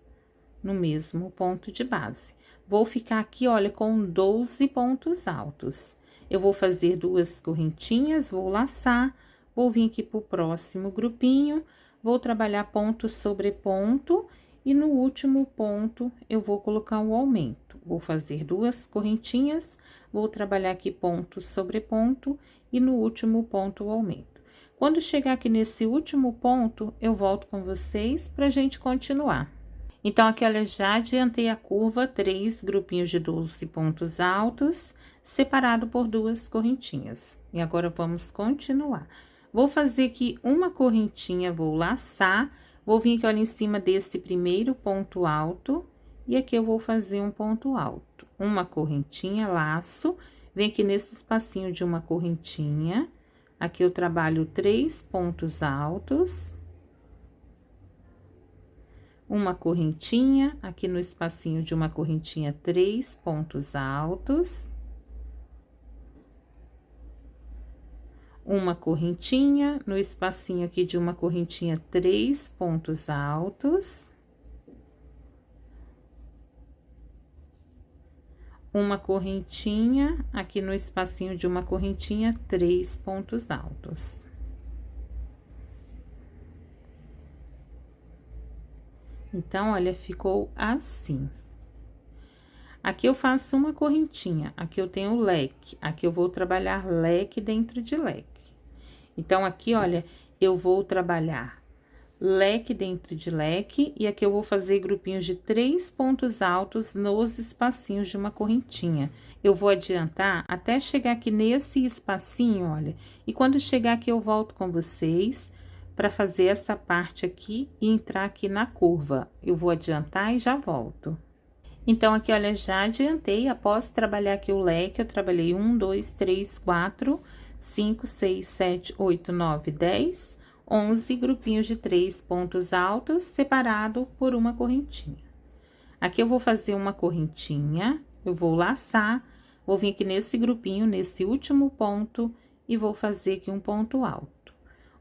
Speaker 1: no mesmo ponto de base. Vou ficar aqui, olha, com 12 pontos altos. Eu vou fazer 2 correntinhas, vou laçar, vou vir aqui pro próximo grupinho, vou trabalhar ponto sobre ponto e no último ponto eu vou colocar um aumento. Vou fazer 2 correntinhas, vou trabalhar aqui ponto sobre ponto e no último ponto o aumento. Quando chegar aqui nesse último ponto, eu volto com vocês pra gente continuar. Então, aqui, olha, já adiantei a curva, 3 grupinhos de 12 pontos altos, separado por 2 correntinhas. E agora, vamos continuar. Vou fazer aqui uma correntinha, vou laçar, vou vir aqui, olha, em cima desse primeiro ponto alto, e aqui eu vou fazer um ponto alto. Uma correntinha, laço, vem aqui nesse espacinho de uma correntinha, aqui eu trabalho 3 pontos altos. Uma correntinha, aqui no espacinho de uma correntinha, 3 pontos altos. Uma correntinha, no espacinho aqui de uma correntinha, 3 pontos altos. Uma correntinha, aqui no espacinho de uma correntinha, 3 pontos altos. Então, olha, ficou assim. Aqui eu faço uma correntinha, aqui eu tenho leque, aqui eu vou trabalhar leque dentro de leque. Então, aqui, olha, eu vou trabalhar leque dentro de leque, e aqui eu vou fazer grupinhos de 3 pontos altos nos espacinhos de uma correntinha. Eu vou adiantar até chegar aqui nesse espacinho, olha, e quando chegar aqui eu volto com vocês para fazer essa parte aqui e entrar aqui na curva. Eu vou adiantar e já volto. Então, aqui, olha, já adiantei, após trabalhar aqui o leque, eu trabalhei 1, 2, 3, 4, 5, 6, 7, 8, 9, 10, 11 grupinhos de 3 pontos altos, separado por uma correntinha. Aqui eu vou fazer uma correntinha, eu vou laçar, vou vir aqui nesse grupinho, nesse último ponto, e vou fazer aqui um ponto alto.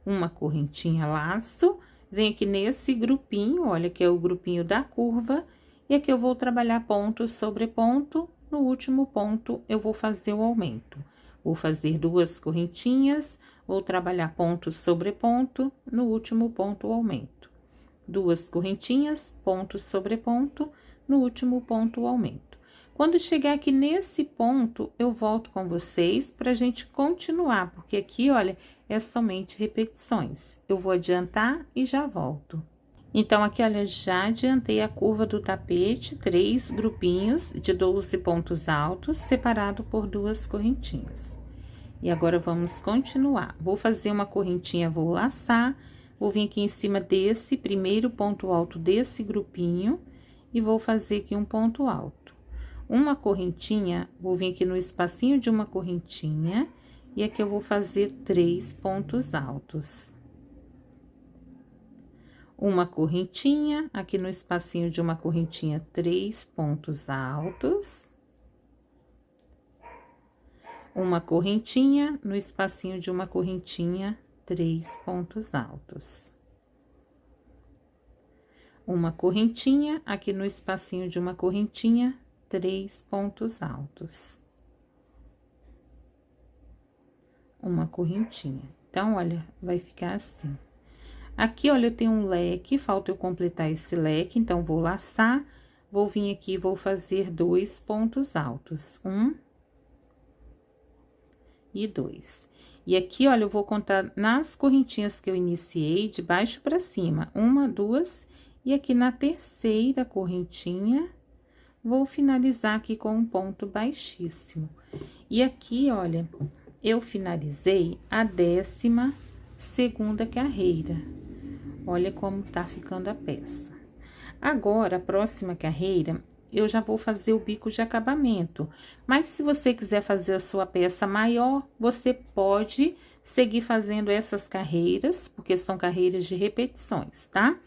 Speaker 1: Uma correntinha, laço, vem aqui nesse grupinho, olha, que é o grupinho da curva, e aqui eu vou trabalhar ponto sobre ponto, no último ponto eu vou fazer o aumento. Vou fazer 2 correntinhas, vou trabalhar ponto sobre ponto, no último ponto o aumento. 2 correntinhas, ponto sobre ponto, no último ponto o aumento. Quando chegar aqui nesse ponto, eu volto com vocês pra gente continuar, porque aqui, olha, é somente repetições. Eu vou adiantar e já volto. Então, aqui, olha, já adiantei a curva do tapete, 3 grupinhos de 12 pontos altos, separado por 2 correntinhas. E agora, vamos continuar. Vou fazer uma correntinha, vou laçar, vou vir aqui em cima desse primeiro ponto alto desse grupinho e vou fazer aqui um ponto alto. Uma correntinha, vou vir aqui no espacinho de uma correntinha, e aqui eu vou fazer 3 pontos altos. Uma correntinha, aqui no espacinho de uma correntinha, 3 pontos altos. Uma correntinha, no espacinho de uma correntinha, 3 pontos altos. Uma correntinha, aqui no espacinho de uma correntinha, 3 pontos altos. Uma correntinha. Então, olha, vai ficar assim. Aqui, olha, eu tenho um leque, falta eu completar esse leque, então, vou laçar, vou vir aqui, vou fazer 2 pontos altos. 1 e 2. E aqui, olha, eu vou contar nas correntinhas que eu iniciei, de baixo pra cima, 1, 2, e aqui na terceira correntinha, vou finalizar aqui com um ponto baixíssimo. E aqui, olha, eu finalizei a 12ª carreira. Olha como tá ficando a peça. Agora, a próxima carreira, eu já vou fazer o bico de acabamento. Mas, se você quiser fazer a sua peça maior, você pode seguir fazendo essas carreiras, porque são carreiras de repetições, tá?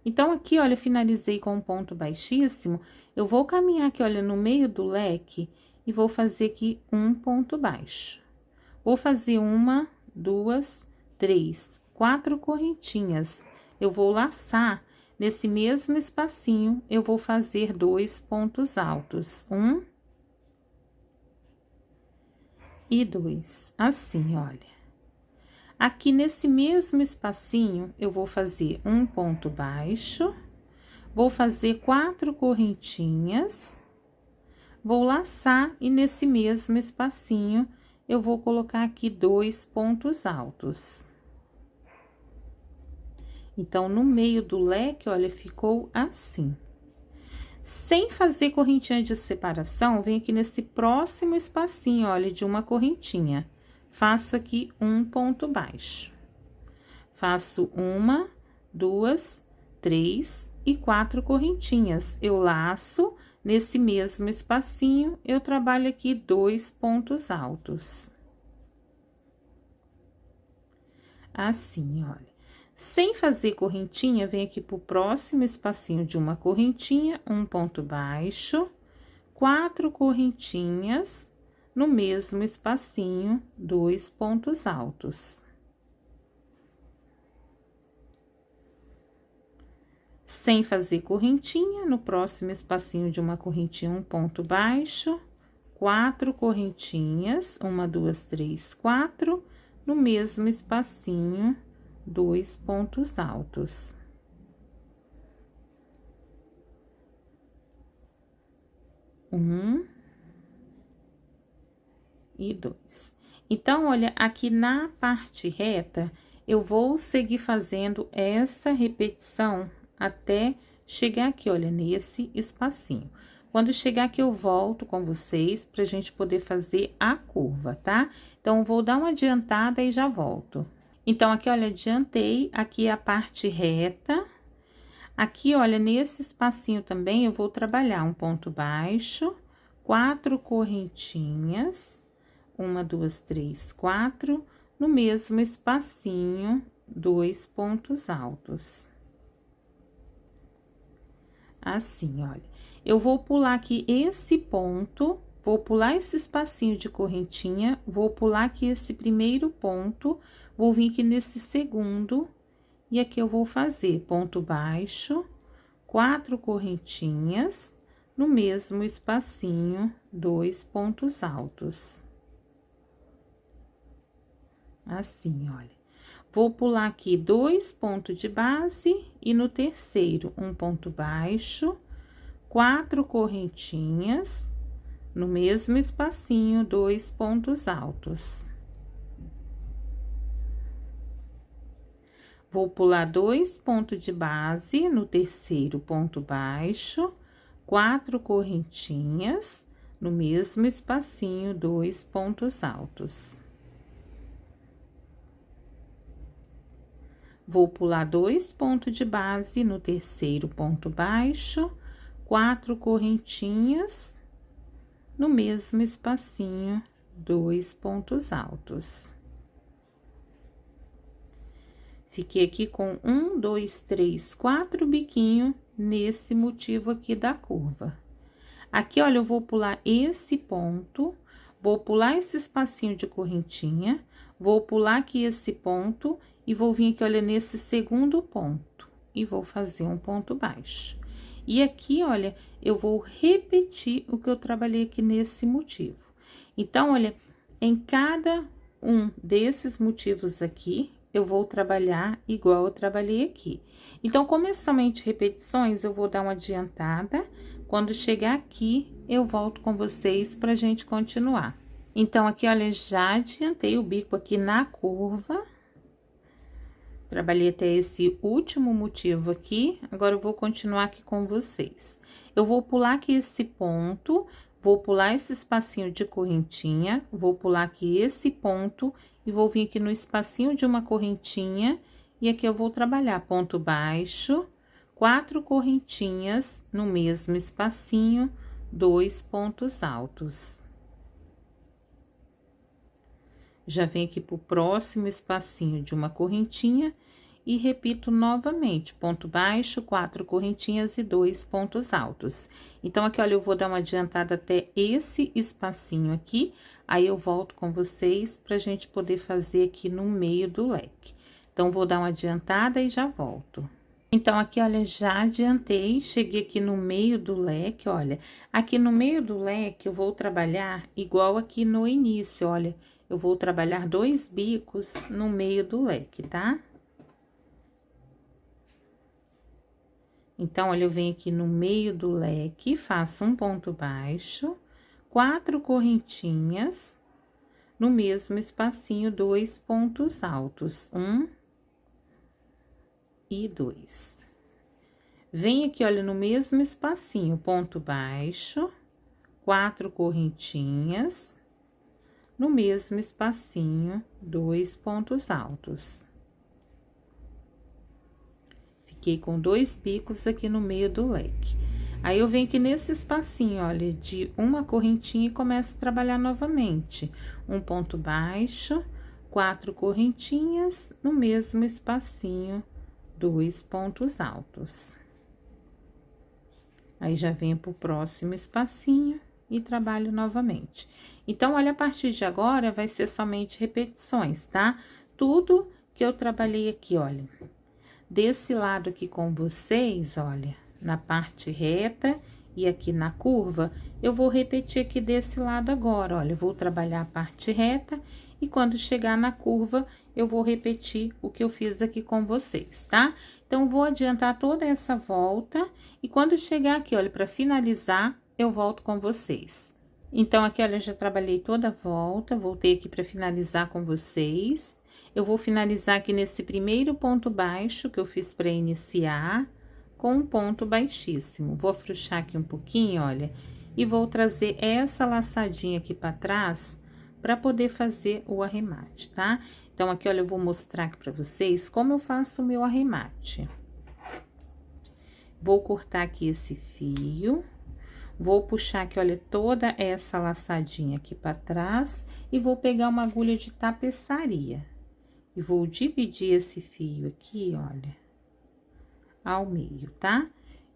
Speaker 1: Então, aqui, olha, eu finalizei com um ponto baixíssimo. Eu vou caminhar aqui, olha, no meio do leque e vou fazer aqui um ponto baixo. Vou fazer uma, duas, três, 4 correntinhas. Eu vou laçar nesse mesmo espacinho, eu vou fazer 2 pontos altos. 1 e 2, assim, olha. Aqui nesse mesmo espacinho, eu vou fazer um ponto baixo, vou fazer 4 correntinhas, vou laçar e nesse mesmo espacinho, eu vou colocar aqui 2 pontos altos. Então, no meio do leque, olha, ficou assim. Sem fazer correntinha de separação, vem aqui nesse próximo espacinho, olha, de uma correntinha. Faço aqui um ponto baixo. Faço uma, duas, três e 4 correntinhas. Eu laço, nesse mesmo espacinho, eu trabalho aqui 2 pontos altos. Assim, olha. Sem fazer correntinha, vem aqui pro próximo espacinho de uma correntinha, um ponto baixo, 4 correntinhas, no mesmo espacinho, 2 pontos altos. Sem fazer correntinha, no próximo espacinho de uma correntinha, um ponto baixo, 4 correntinhas, 1, 2, 3, 4, no mesmo espacinho, 2 pontos altos. E 2. Então, olha, aqui na parte reta, eu vou seguir fazendo essa repetição até chegar aqui, olha, nesse espacinho. Quando chegar aqui, eu volto com vocês pra gente poder fazer a curva, tá? Então, vou dar uma adiantada e já volto. Então, aqui, olha, adiantei, aqui é a parte reta. Aqui, olha, nesse espacinho também, eu vou trabalhar um ponto baixo, 4 correntinhas, 1, 2, 3, 4, no mesmo espacinho, 2 pontos altos. Assim, olha. Eu vou pular aqui esse ponto, vou pular esse espacinho de correntinha, vou pular aqui esse primeiro ponto, vou vir aqui nesse segundo, e aqui eu vou fazer ponto baixo, 4 correntinhas, no mesmo espacinho, 2 pontos altos. Assim, olha. Vou pular aqui 2 pontos de base e no terceiro, um ponto baixo, 4 correntinhas, no mesmo espacinho, 2 pontos altos. Vou pular 2 pontos de base no terceiro ponto baixo, 4 correntinhas, no mesmo espacinho, 2 pontos altos. Vou pular 2 pontos de base no terceiro ponto baixo, 4 correntinhas, no mesmo espacinho, 2 pontos altos. Fiquei aqui com 1, 2, 3, 4 biquinhos nesse motivo aqui da curva. Aqui, olha, eu vou pular esse ponto, vou pular esse espacinho de correntinha, vou pular aqui esse ponto e vou vir aqui, olha, nesse segundo ponto e vou fazer um ponto baixo. E aqui, olha, eu vou repetir o que eu trabalhei aqui nesse motivo. Então, olha, em cada um desses motivos aqui, eu vou trabalhar igual eu trabalhei aqui. Então, como é somente repetições, eu vou dar uma adiantada. Quando chegar aqui, eu volto com vocês pra gente continuar. Então, aqui, olha, já adiantei o bico aqui na curva. Trabalhei até esse último motivo aqui, agora eu vou continuar aqui com vocês. Eu vou pular aqui esse ponto, vou pular esse espacinho de correntinha, vou pular aqui esse ponto e vou vir aqui no espacinho de uma correntinha, e aqui eu vou trabalhar ponto baixo, 4 correntinhas no mesmo espacinho, 2 pontos altos. Já vem aqui pro próximo espacinho de uma correntinha e repito novamente, ponto baixo, 4 correntinhas e 2 pontos altos. Então, aqui, olha, eu vou dar uma adiantada até esse espacinho aqui, aí eu volto com vocês pra gente poder fazer aqui no meio do leque. Então, vou dar uma adiantada e já volto. Então, aqui, olha, já adiantei, cheguei aqui no meio do leque, olha. Aqui no meio do leque, eu vou trabalhar igual aqui no início, olha. Eu vou trabalhar 2 bicos no meio do leque, tá? Então, olha, eu venho aqui no meio do leque, faço um ponto baixo, 4 correntinhas, no mesmo espacinho, 2 pontos altos, 1 e 2. Vem aqui, olha, no mesmo espacinho, ponto baixo, 4 correntinhas, no mesmo espacinho, 2 pontos altos. Fiquei com 2 bicos aqui no meio do leque. Aí, eu venho aqui nesse espacinho, olha, de uma correntinha e começo a trabalhar novamente. Um ponto baixo, 4 correntinhas, no mesmo espacinho, 2 pontos altos. Aí, já venho pro próximo espacinho e trabalho novamente. Então, olha, a partir de agora, vai ser somente repetições, tá? Tudo que eu trabalhei aqui, olha. Desse lado aqui com vocês, olha, na parte reta e aqui na curva, eu vou repetir aqui desse lado agora, olha. Eu vou trabalhar a parte reta e quando chegar na curva, eu vou repetir o que eu fiz aqui com vocês, tá? Então, vou adiantar toda essa volta e quando chegar aqui, olha, para finalizar, eu volto com vocês. Então, aqui, olha, eu já trabalhei toda a volta, voltei aqui para finalizar com vocês. Eu vou finalizar aqui nesse primeiro ponto baixo que eu fiz para iniciar, com um ponto baixíssimo. Vou afrouxar aqui um pouquinho, olha, e vou trazer essa laçadinha aqui para trás, para poder fazer o arremate, tá? Então, aqui, olha, eu vou mostrar aqui para vocês como eu faço o meu arremate. Vou cortar aqui esse fio, vou puxar aqui, olha, toda essa laçadinha aqui para trás e vou pegar uma agulha de tapeçaria. E vou dividir esse fio aqui, olha, ao meio, tá?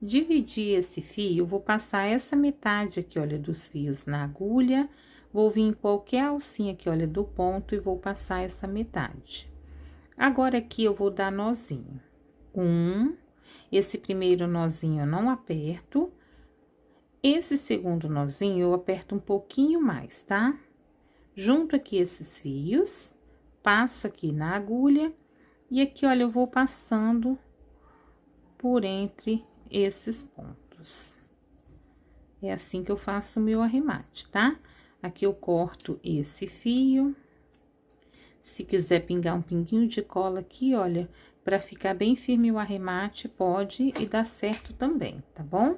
Speaker 1: Dividir esse fio, vou passar essa metade aqui, olha, dos fios na agulha. Vou vir em qualquer alcinha aqui, olha, do ponto e vou passar essa metade. Agora, aqui, eu vou dar nozinho. Esse primeiro nozinho eu não aperto. Esse segundo nozinho eu aperto um pouquinho mais, tá? Junto aqui esses fios, passo aqui na agulha e aqui, olha, eu vou passando por entre esses pontos. É assim que eu faço o meu arremate, tá? Aqui eu corto esse fio. Se quiser pingar um pinguinho de cola aqui, olha, para ficar bem firme o arremate, pode e dá certo também, tá bom?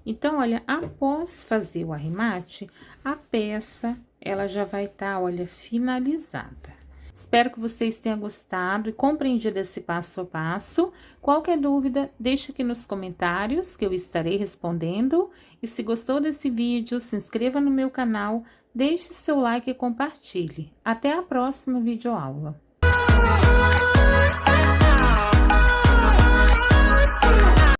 Speaker 1: Então, olha, após fazer o arremate, a peça, ela já vai estar, olha, finalizada. Espero que vocês tenham gostado e compreendido esse passo a passo. Qualquer dúvida, deixa aqui nos comentários que eu estarei respondendo. E se gostou desse vídeo, se inscreva no meu canal, deixe seu like e compartilhe. Até a próxima videoaula.